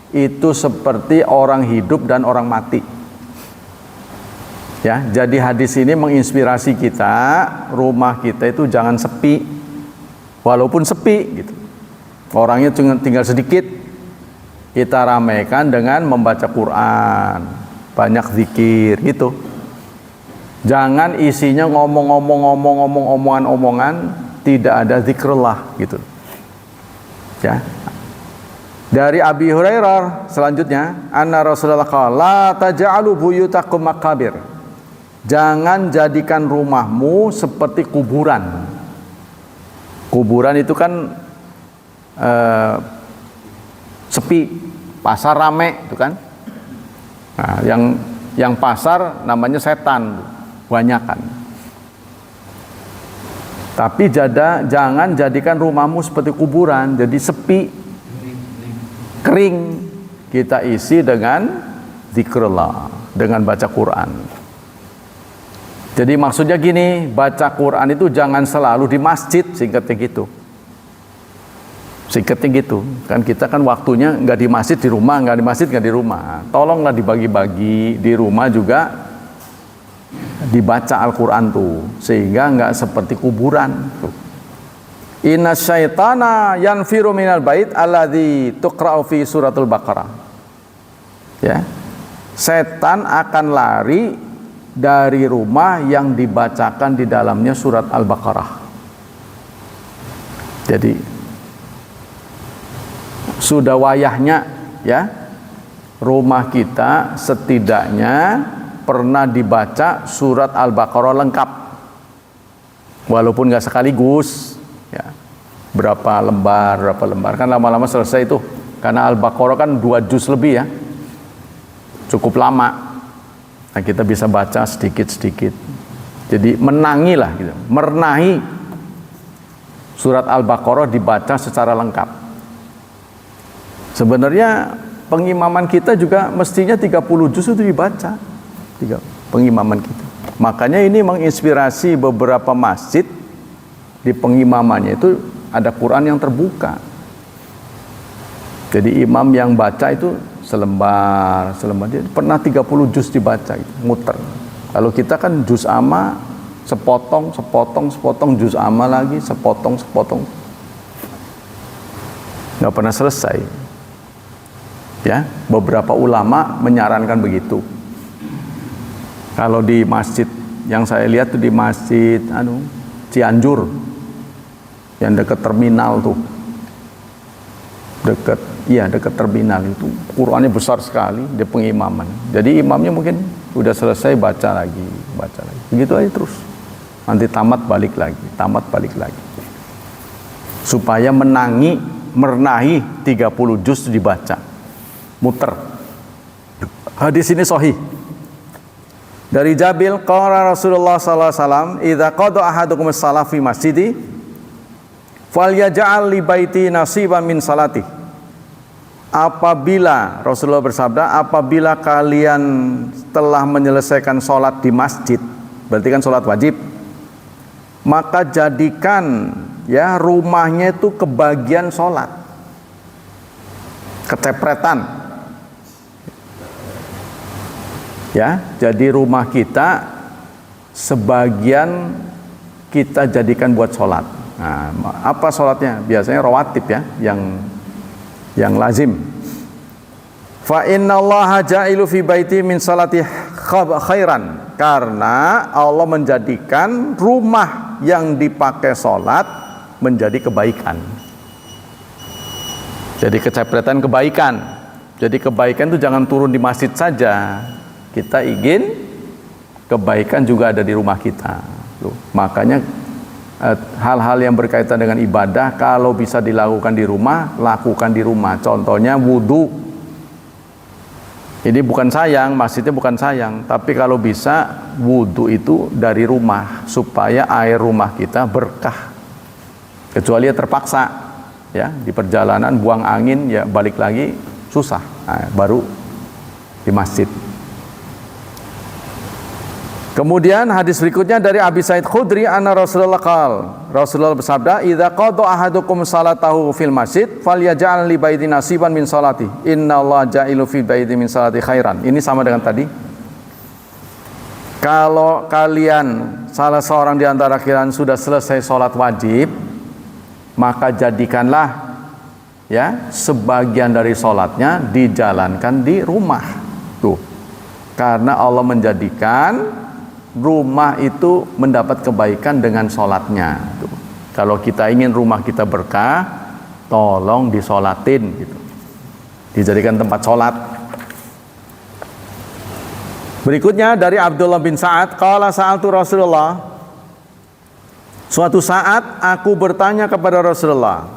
Itu seperti orang hidup dan orang mati. Ya, jadi hadis ini menginspirasi kita, rumah kita itu jangan sepi. Walaupun sepi gitu. Orangnya tinggal sedikit, kita ramaikan dengan membaca Quran, banyak zikir gitu. Jangan isinya omongan-omongan tidak ada zikrullah gitu. Ya. Dari Abi Hurairah selanjutnya, anna Rasulullah qala la taj'alu buyutakum maqabir. Jangan jadikan rumahmu seperti kuburan. Kuburan itu kan sepi, pasar rame itu kan. Nah, yang pasar namanya setan, banyakan. Tapi jangan jadikan rumahmu seperti kuburan, jadi sepi, kering. Kita isi dengan zikrullah, dengan baca Quran. Jadi maksudnya gini, baca Quran itu jangan selalu di masjid, singkatnya gitu. Kan kita kan waktunya nggak di masjid di rumah, nggak di masjid nggak di rumah. Tolonglah dibagi-bagi, di rumah juga dibaca Al-Quran tuh, sehingga nggak seperti kuburan tuh. Inna syaitana yanfiru minal bait alladzi tuqra'u fi suratul Baqarah. Ya, setan akan lari dari rumah yang dibacakan di dalamnya surat Al-Baqarah. Jadi sudah wayahnya ya, rumah kita setidaknya pernah dibaca surat Al-Baqarah lengkap, walaupun nggak sekaligus ya, berapa lembar kan lama-lama selesai itu, karena Al-Baqarah kan 2 juz lebih ya, cukup lama. Nah, kita bisa baca sedikit-sedikit, jadi menangilah gitu, merenahi surat Al-Baqarah dibaca secara lengkap. Sebenarnya pengimaman kita juga mestinya 30 juz itu dibaca, pengimaman kita. Makanya ini menginspirasi beberapa masjid, di pengimamannya itu ada Quran yang terbuka. Jadi imam yang baca itu selembar, dia pernah 30 juz dibaca, muter. Kalau kita kan juz amma, sepotong, juz amma lagi, sepotong. Nggak pernah selesai. Ya, beberapa ulama menyarankan begitu. Kalau di masjid yang saya lihat tuh di masjid Cianjur, yang dekat terminal tuh, dekat terminal itu, Qurannya besar sekali, dia pengimaman. Jadi imamnya mungkin udah selesai baca lagi, begitu aja terus. Nanti tamat balik lagi, supaya merenahi 30 juz dibaca, muter. Hadis ini sahih. Dari Jabil, qala Rasulullah sallallahu alaihi wasallam, "Idza qada ahadukum as-shalah fi masjidi, falyaj'al li baiti nasiban min salati." Apabila Rasulullah bersabda, apabila kalian telah menyelesaikan sholat di masjid, berarti kan sholat wajib, maka jadikan ya rumahnya itu kebagian sholat, kecepretan. Ya, jadi rumah kita sebagian kita jadikan buat sholat. Nah, apa sholatnya? Biasanya rawatib ya, yang lazim. Fa innallaha ja'ilu fi baiti min salati khairan, karena Allah menjadikan rumah yang dipakai sholat menjadi kebaikan. Jadi kecepretan kebaikan. Jadi kebaikan itu jangan turun di masjid saja. Kita ingin kebaikan juga ada di rumah kita. Makanya hal-hal yang berkaitan dengan ibadah kalau bisa dilakukan di rumah, lakukan di rumah. Contohnya wudhu. Ini bukan sayang, masjidnya bukan sayang, tapi kalau bisa wudhu itu dari rumah supaya air rumah kita berkah. Kecuali ya terpaksa, ya di perjalanan buang angin ya balik lagi susah, baru di masjid. Kemudian hadis berikutnya dari Abi Sa'id Khudri anna Rasulullah Rasulullah bersabda, "Idza qada ahadukum salatahu fil masjid falyaj'al li baiti nasiban min salati. Innallaha ja'ilu fi baiti min salati khairan." Ini sama dengan tadi. Kalau kalian salah seorang di antara kalian sudah selesai sholat wajib, maka jadikanlah ya sebagian dari sholatnya dijalankan di rumah. Tuh. Karena Allah menjadikan rumah itu mendapat kebaikan dengan sholatnya. Tuh. Kalau kita ingin rumah kita berkah, tolong disolatin gitu. Dijadikan tempat sholat. Berikutnya dari Abdullah bin Sa'ad, qala sa'altu Rasulullah. Suatu saat aku bertanya kepada Rasulullah,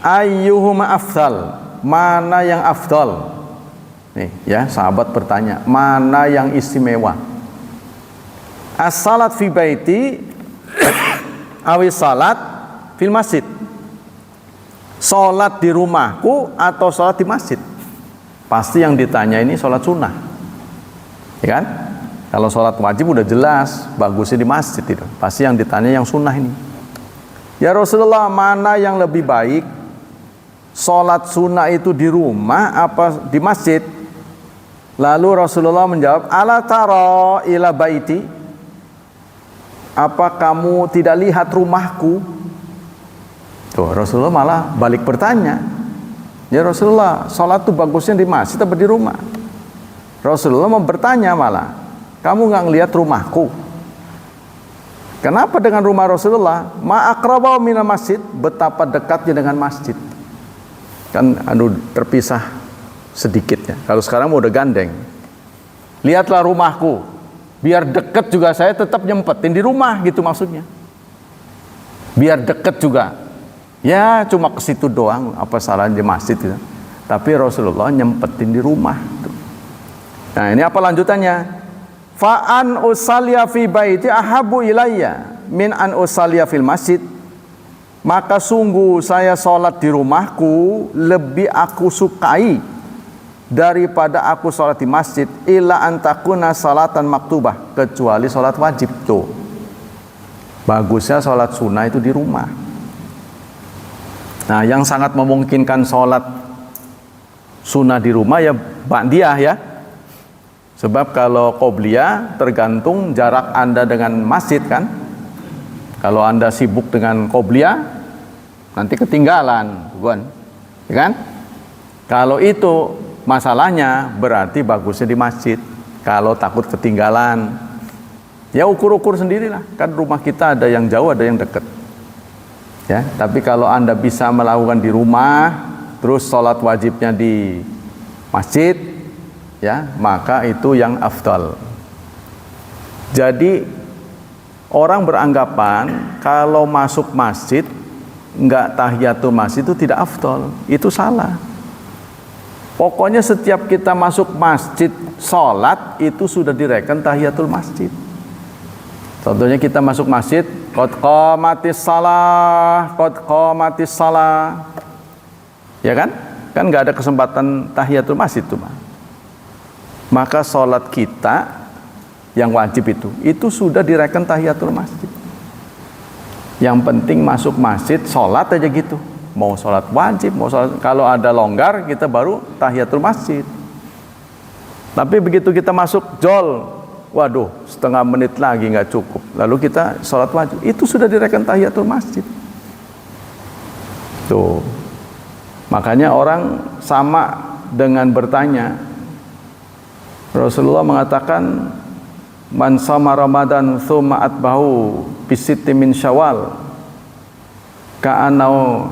ayyuhuma afdal? Mana yang afdal? Nih ya, sahabat bertanya, mana yang istimewa? As-salat fi baiti awis salat fil masjid. Salat di rumahku atau salat di masjid? Pasti yang ditanya ini salat sunnah. Ya kan? Kalau salat wajib udah jelas, bagusnya di masjid itu. Pasti yang ditanya yang sunnah ini. Ya Rasulullah, mana yang lebih baik? Salat sunnah itu di rumah apa di masjid? Lalu Rasulullah menjawab, ala tara ila baiti? Apa kamu tidak lihat rumahku? Tuh, Rasulullah malah balik bertanya. Ya Rasulullah, salat itu bagusnya di masjid atau di rumah? Rasulullah mau bertanya malah, kamu nggak ngelihat rumahku? Kenapa dengan rumah Rasulullah? Ma aqraba minal masjid, betapa dekatnya dengan masjid. Kan terpisah sedikit ya. Kalau sekarang mau udah gandeng. Lihatlah rumahku, biar deket juga saya tetap nyempetin di rumah gitu maksudnya. Biar deket juga. Ya cuma ke situ doang, apa salahnya di masjid gitu. Tapi Rasulullah nyempetin di rumah. Nah ini apa lanjutannya? Fa'an usalliya fi baiti ahabu ilayya min an usalliya fil masjid. Maka sungguh saya sholat di rumahku lebih aku sukai daripada aku sholat di masjid, illa antakuna salatan maktubah, kecuali sholat wajib. Tuh bagusnya sholat sunnah itu di rumah. Nah yang sangat memungkinkan sholat sunnah di rumah ya ba'diyah ya. Sebab kalau qobliyah tergantung jarak Anda dengan masjid kan. Kalau Anda sibuk dengan qobliyah nanti ketinggalan, bukan? Ya kan? Kalau itu masalahnya berarti bagusnya di masjid. Kalau takut ketinggalan, ya ukur-ukur sendirilah. Kan rumah kita ada yang jauh, ada yang dekat. Ya, tapi kalau Anda bisa melakukan di rumah, terus sholat wajibnya di masjid, ya, maka itu yang afdal. Jadi orang beranggapan kalau masuk masjid enggak tahiyatul masjid itu tidak afdal. Itu salah. Pokoknya setiap kita masuk masjid sholat itu sudah direken tahiyatul masjid. Contohnya kita masuk masjid, qad qamatis shalah, qad qamatis shalah. Ya kan? Kan enggak ada kesempatan tahiyatul masjid tuh, Pak. Maka sholat kita yang wajib itu sudah direken tahiyatul masjid. Yang penting masuk masjid sholat aja gitu. Mau sholat wajib, mau sholat, kalau ada longgar kita baru tahiyatul masjid. Tapi begitu kita masuk jol, waduh setengah menit lagi nggak cukup, lalu kita sholat wajib, itu sudah direken tahiyatul masjid. Tuh, makanya orang sama dengan bertanya. Rasulullah mengatakan, man sama Ramadan tsumma atbahu bisitti min Syawal ka'anau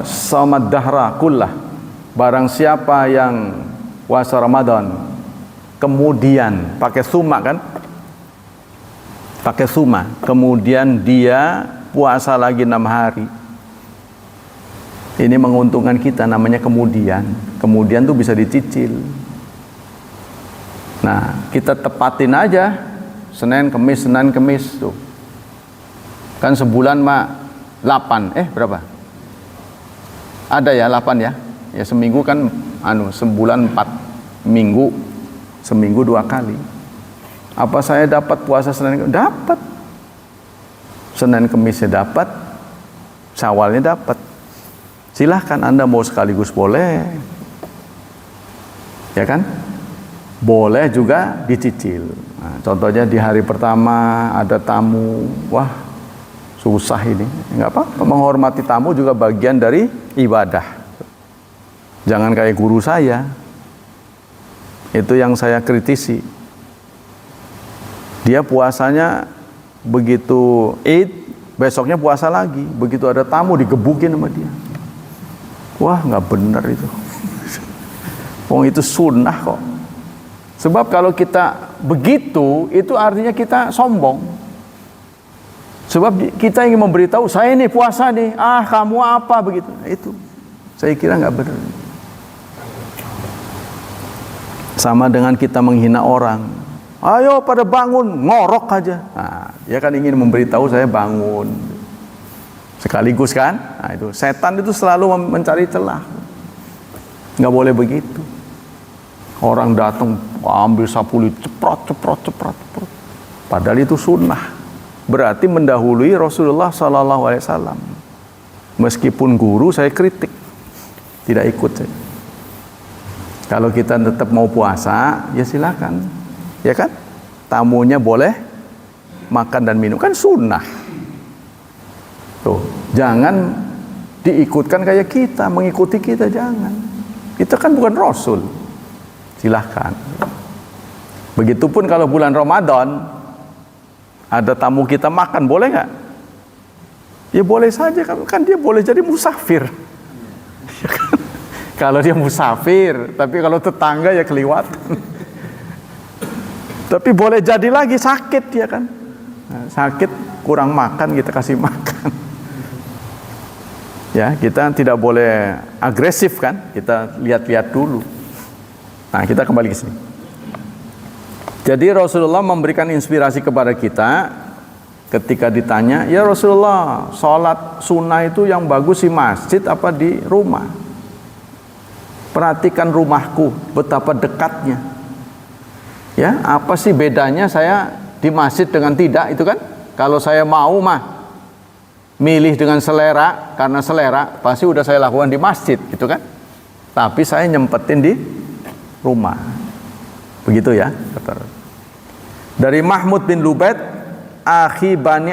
samad dahra kullah. Barang siapa yang puasa Ramadan kemudian pakai suma kan? Pakai suma, kemudian dia puasa lagi 6 hari. Ini menguntungkan kita, namanya kemudian. Kemudian tuh bisa dicicil. Nah, kita tepatin aja Senin, Kemis tuh. Kan sebulan mah 8, berapa? Ada ya 8 ya. Ya seminggu kan sebulan 4 minggu. Seminggu 2 kali. Apa saya dapat puasa Senin? Dapat. Senin Kemisnya dapat. Syawalnya dapat. Silahkan Anda mau sekaligus boleh. Ya kan? Boleh juga dicicil. Nah, contohnya di hari pertama ada tamu, wah susah ini. Enggak apa-apa, menghormati tamu juga bagian dari ibadah. Jangan kayak guru saya. Itu yang saya kritisi. Dia puasanya begitu Id, besoknya puasa lagi. Begitu ada tamu digebukin sama dia. Wah, nggak benar itu. Wong itu sunnah kok. Sebab kalau kita begitu, itu artinya kita sombong. Sebab kita ingin memberitahu, saya ini puasa nih, kamu apa begitu. Itu saya kira nggak benar. Sama dengan kita menghina orang. ayo pada bangun, ngorok aja. Nah, dia kan ingin memberitahu saya bangun. Sekaligus kan, nah, itu setan itu selalu mencari celah. Nggak boleh begitu. Orang datang ambil sapu lidi, ceprot. Padahal itu sunnah. Berarti mendahului Rasulullah SAW. Meskipun guru saya kritik, tidak ikut saya. Kalau kita tetap mau puasa, ya silakan, ya kan? Tamunya boleh makan dan minum, kan sunnah. Tuh, jangan diikutkan kayak kita, mengikuti kita jangan. Kita kan bukan Rasul. Silahkan. Begitupun kalau bulan Ramadan ada tamu kita makan, boleh nggak? Ya boleh saja, kan dia boleh jadi musafir. Ya kan? Kalau dia musafir, tapi kalau tetangga ya kelewatan. Tapi boleh jadi lagi sakit ya kan? Nah, sakit kurang makan kita kasih makan. Ya, kita tidak boleh agresif kan? Kita lihat-lihat dulu. Nah, kita kembali ke sini. Jadi Rasulullah memberikan inspirasi kepada kita ketika ditanya, ya Rasulullah, sholat sunnah itu yang bagus di masjid apa di rumah? Perhatikan rumahku, betapa dekatnya. Ya, apa sih bedanya saya di masjid dengan tidak itu kan? Kalau saya mau mah milih dengan selera, karena selera pasti udah saya lakukan di masjid gitu kan? Tapi saya nyempetin di rumah. Begitu ya, dari Mahmud bin Lubaid, akhi Bani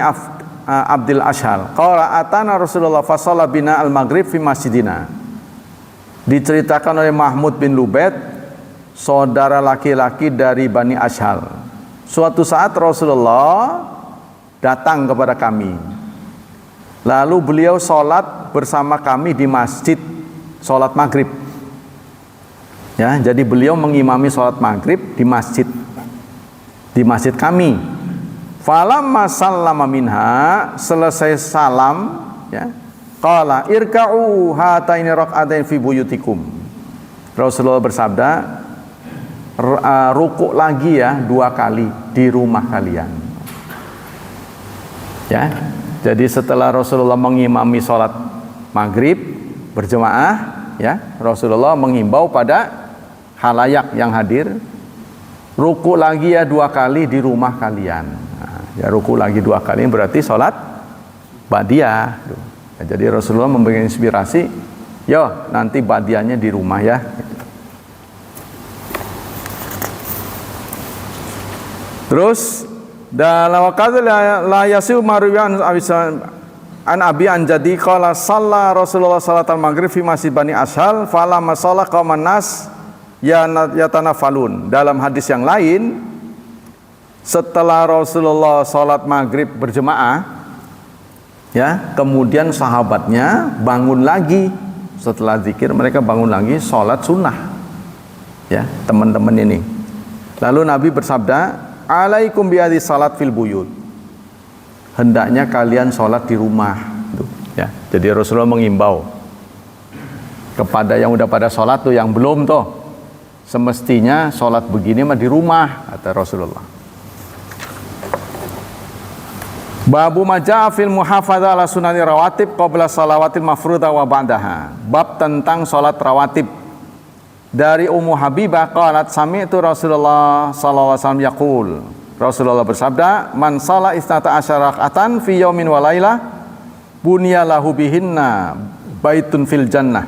Abdul Ashal, qala atana Rasulullah fa shalla bina al-maghrib fi masjidina. Diceritakan oleh Mahmud bin Lubaid, saudara laki-laki dari Bani Ashal. Suatu saat Rasulullah datang kepada kami. Lalu beliau sholat bersama kami di masjid, sholat maghrib. Ya, jadi beliau mengimami sholat maghrib di masjid kami. Falamma sallama minha, selesai salam, ya, qala irka'u hataini rak'atain fi buyutikum. Rasulullah bersabda, rukuk lagi ya 2 kali di rumah kalian. Ya, jadi setelah Rasulullah mengimami sholat maghrib berjemaah, ya, Rasulullah menghimbau pada halayak yang hadir, ruku lagi ya 2 kali di rumah kalian. Nah, ya ruku lagi 2 kali berarti sholat ba'diyah. Nah, jadi Rasulullah memberikan inspirasi, yo nanti ba'diyahnya di rumah ya. Terus dalam waktu la yasiu marwiyan an abi an jadi qala shalla Rasulullah salatal maghrib fi masjid Bani Ashal falamma shalla qauman nas yatanafalun. Dalam hadis yang lain, setelah Rasulullah sholat maghrib berjemaah, ya, kemudian sahabatnya bangun lagi setelah zikir, mereka bangun lagi sholat sunnah, ya, teman-teman ini. Lalu Nabi bersabda, alaikum bi'adhi salat fil buyut, hendaknya kalian sholat di rumah. Ya, jadi Rasulullah mengimbau kepada yang udah pada sholat tuh, yang belum tuh, semestinya sholat begini mah di rumah, kata Rasulullah. Babu maja'a fil muhafadzah ala sunani rawatib qabla salawatil mafruḍah wa ba'daha. Bab tentang sholat rawatib. Dari Ummu Habibah qalat sami'tu Rasulullah sallallahu alaihi wasallam yaqul. Rasulullah bersabda, man shalla isnata asyara rak'atan fi yaumin wa lailah bunya lahu bihinna baitun fil jannah.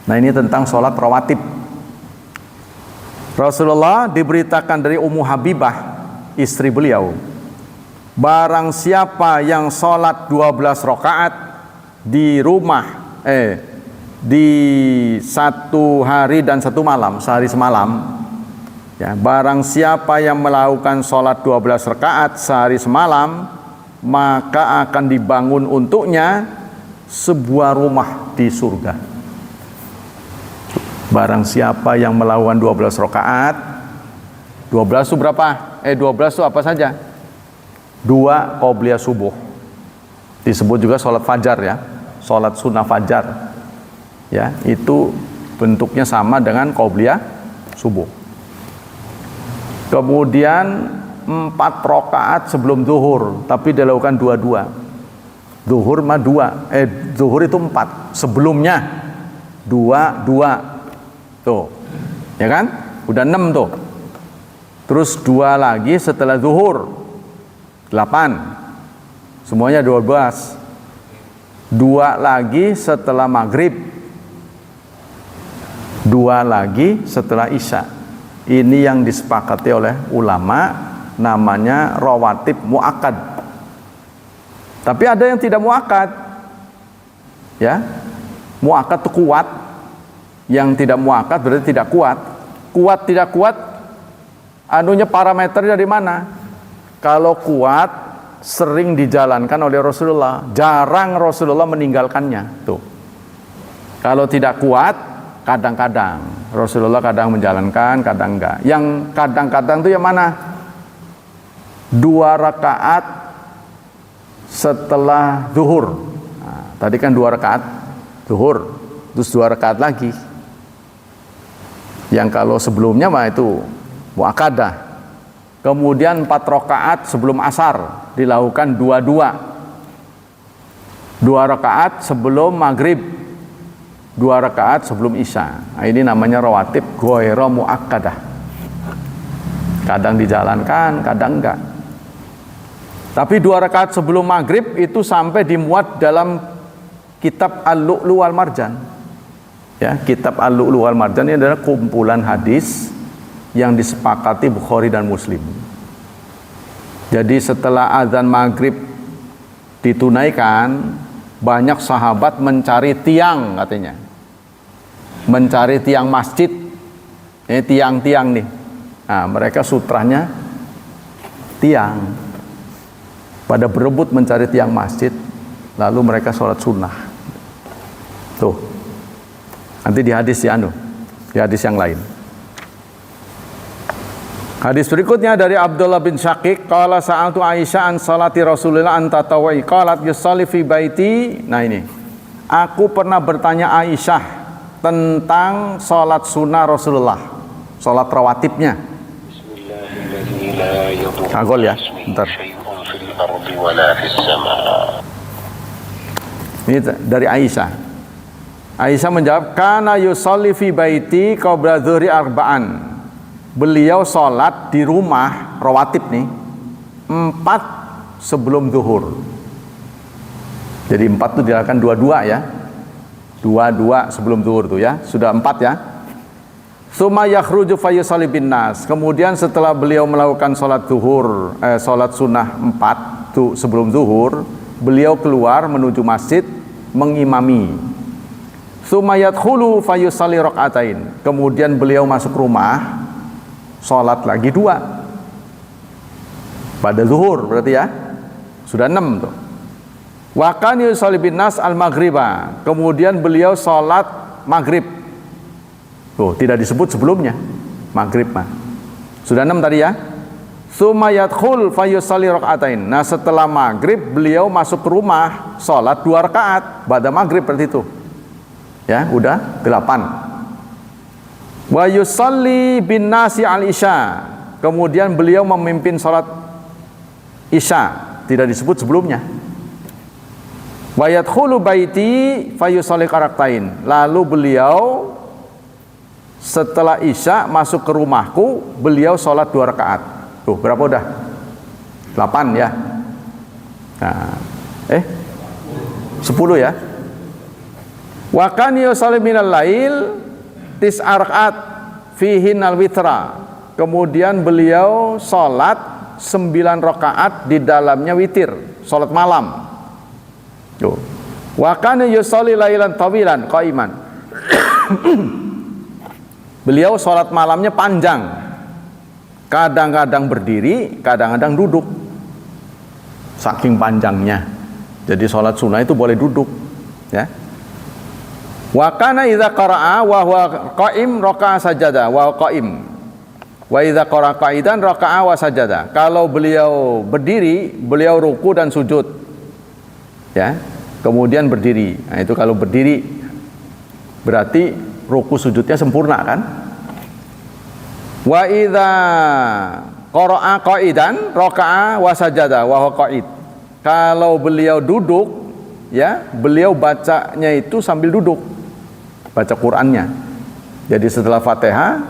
Nah, ini tentang sholat rawatib. Rasulullah diberitakan dari Ummu Habibah, istri beliau, barang siapa yang sholat 12 rakaat di rumah, di 1 hari dan 1 malam, sehari semalam, ya, barang siapa yang melakukan sholat 12 rakaat sehari semalam, maka akan dibangun untuknya sebuah rumah di surga. Barang siapa yang melakukan 12 rakaat, 12 itu berapa? 12 itu apa saja? 2 qobliyah subuh. Disebut juga sholat fajar ya, sholat sunnah fajar. Ya, itu bentuknya sama dengan qobliyah subuh. Kemudian 4 rakaat sebelum zuhur, tapi dilakukan dua-dua. Zuhur mah 2, zuhur itu 4, sebelumnya 2. Tuh. Ya kan? Udah 6 tuh. Terus 2 lagi setelah zuhur. 8. Semuanya 12. 2 lagi setelah maghrib. 2 lagi setelah isya. Ini yang disepakati oleh ulama, namanya rawatib muakkad. Tapi ada yang tidak muakkad. Ya. Muakkad itu kuat. Yang tidak muakkad berarti tidak kuat. Kuat tidak kuat, anunya parameternya dari mana? Kalau kuat sering dijalankan oleh Rasulullah, jarang Rasulullah meninggalkannya. Tuh. Kalau tidak kuat, kadang-kadang Rasulullah kadang menjalankan, kadang enggak. Yang kadang-kadang itu yang mana? 2 rakaat setelah zuhur. Nah, tadi kan 2 rakaat zuhur, terus 2 rakaat lagi. Yang kalau sebelumnya mah itu muakkadah. Kemudian 4 rakaat sebelum asar dilakukan 2-2. 2 rakaat sebelum maghrib, 2 rakaat sebelum isya. Nah, ini namanya rawatib ghairu muakkadah. Kadang dijalankan, kadang enggak. Tapi 2 rakaat sebelum maghrib itu sampai dimuat dalam kitab Al-Lu'lu' wal Marjan. Ya, kitab Al-Lu'lu' wal Marjan ini adalah kumpulan hadis yang disepakati Bukhari dan Muslim. Jadi setelah azan maghrib ditunaikan, banyak sahabat mencari tiang katanya. Mencari tiang masjid. Ini tiang-tiang nih. Nah, mereka sutranya tiang. Pada berebut mencari tiang masjid, lalu mereka sholat sunnah. Tuh. Nanti di hadis di hadis yang lain. Hadis berikutnya dari Abdullah bin Syaqiq, qala sa'altu Aisyah an salati Rasulillah an tatawai, qalat yusalli fi baiti. Nah ini, aku pernah bertanya Aisyah tentang salat sunnah Rasulullah, salat rawatibnya. Agol ya, bentar. Ini dari Aisyah. Aisyah menjawab, kana yusalli fi baiti qabla dzuhri arba'an. Beliau sholat di rumah rawatib nih 4 sebelum zuhur. Jadi 4 itu dilakukan 2-2 ya. 2-2 sebelum zuhur tuh ya. Sudah 4 ya. Tsumma yakhruju fa yusalli bin nas. Kemudian setelah beliau melakukan sholat zuhur, sholat sunnah 4 tuh sebelum zuhur, beliau keluar menuju masjid mengimami. Tsumma yadkhulu fa yusalli raka'atain. Kemudian beliau masuk rumah, sholat lagi 2 pada zuhur, berarti ya sudah 6 tuh. Wa kan yusalli bin nas al maghriba. Kemudian beliau sholat maghrib. Tuh tidak disebut sebelumnya maghrib mah. Sudah 6 tadi ya. Tsumma yadkhul fa yusalli raka'atain. Nah setelah maghrib beliau masuk ke rumah, sholat 2 rakaat pada maghrib, berarti itu ya udah 8. Wa yusalli bin nasi al isya. Kemudian beliau memimpin salat isya, tidak disebut sebelumnya. Wa yadkhulu baiti fa yusalli raka'atain. Lalu beliau setelah isya masuk ke rumahku, beliau salat 2 rakaat. Tuh berapa udah? 8 ya. Nah, 10 ya. Wa kan yusalli minal lail 9 rakaat fihin al witra. Kemudian beliau salat 9 rakaat di dalamnya witir, salat malam. Tuh. Wa kana yusalli lailan tawilan qaiman. Beliau salat malamnya panjang. Kadang-kadang berdiri, kadang-kadang duduk. Saking panjangnya. Jadi salat sunnah itu boleh duduk, ya. Wa kana idza qara'a wa huwa qa'im raka'a sajada wa qa'im. Wa idza qara'a qa'idan raka'a wa sajada. Kalau beliau berdiri, beliau ruku dan sujud. Ya. Kemudian berdiri. Nah, itu kalau berdiri berarti ruku sujudnya sempurna kan? Wa idza qara'a qa'idan raka'a wa sajada wa huwa qa'id. Kalau beliau duduk, ya, beliau bacanya itu sambil duduk. Baca Qur'annya. Jadi setelah Fatihah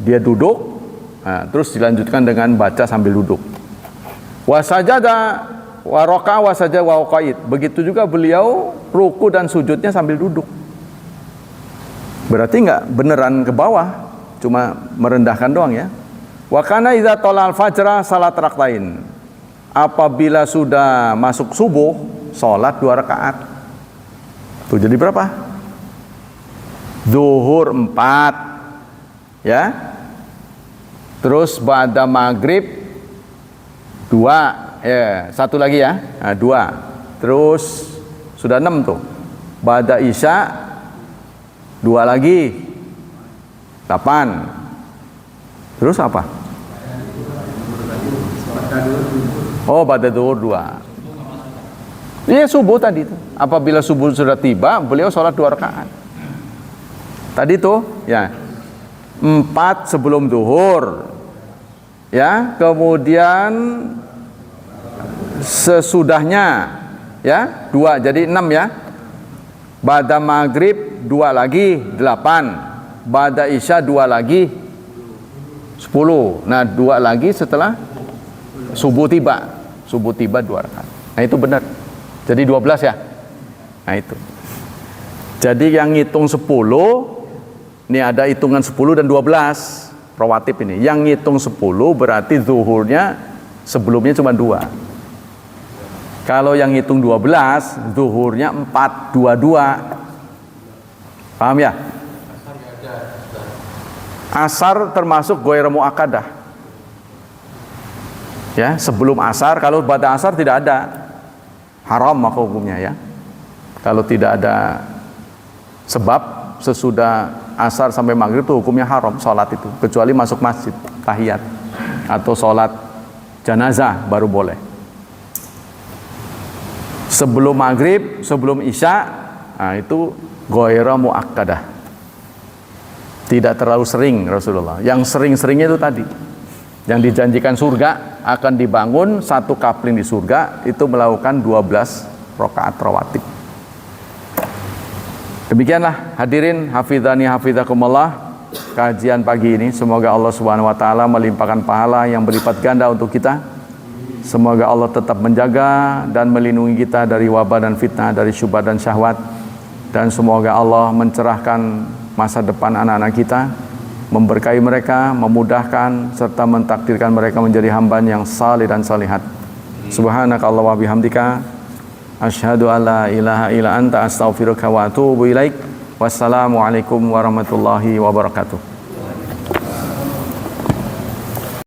dia duduk, nah, terus dilanjutkan dengan baca sambil duduk. Wa sajada wa raka'a wa sajada wa huwa qa'id. Begitu juga beliau ruku dan sujudnya sambil duduk. Berarti enggak beneran ke bawah, cuma merendahkan doang ya. Wa kana idza talal fajra salat rak'atain. Apabila sudah masuk subuh, salat 2 rakaat. Tuh jadi berapa? Zuhur 4. Ya. Terus ba'da maghrib 2. Ya, satu lagi ya. Nah, 2. Terus sudah 6 tuh. Ba'da isya 2 lagi 8. Terus apa? Oh, pada zuhur 2. Iya, subuh tadi tuh. Apabila subuh sudah tiba, beliau sholat 2 rakaat. Tadi tuh ya 4 sebelum zuhur. Ya, kemudian sesudahnya ya 2, jadi 6 ya. Ba'da maghrib 2 lagi 8. Ba'da isya 2 lagi 10. Nah, 2 lagi setelah subuh tiba. Subuh tiba 2 rakaat. Nah, itu benar. Jadi 12 ya. Nah, itu. Jadi yang ngitung 10, ini ada hitungan 10 dan 12 rawatib ini. Yang ngitung 10 berarti zuhurnya sebelumnya cuma 2. Kalau yang ngitung 12, zuhurnya 4, 22. Paham ya? Asar termasuk ghairu muakkadah. Ya, sebelum asar, kalau pada asar tidak ada, haram maka hukumnya ya. Kalau tidak ada sebab, sesudah asar sampai maghrib itu hukumnya haram sholat itu, kecuali masuk masjid tahiyat atau sholat janazah baru boleh. Sebelum maghrib, sebelum isya, nah itu ghairu muakkadah, tidak terlalu sering Rasulullah. Yang sering-seringnya itu tadi, yang dijanjikan surga, akan dibangun satu kapling di surga, itu melakukan 12 rakaat rawatib. Demikianlah hadirin hafizani hafizakumullah, kajian pagi ini. Semoga Allah Subhanahu wa taala melimpahkan pahala yang berlipat ganda untuk kita. Semoga Allah tetap menjaga dan melindungi kita dari wabah dan fitnah, dari syubhat dan syahwat. Dan semoga Allah mencerahkan masa depan anak-anak kita, memberkahi mereka, memudahkan serta mentakdirkan mereka menjadi hamba yang salih dan salihat. Subhanakallahumma wa bihamdika asyhadu an la ilaha illa anta astaghfiruka wa atubu ilaik. Wassalamualaikum warahmatullahi wabarakatuh.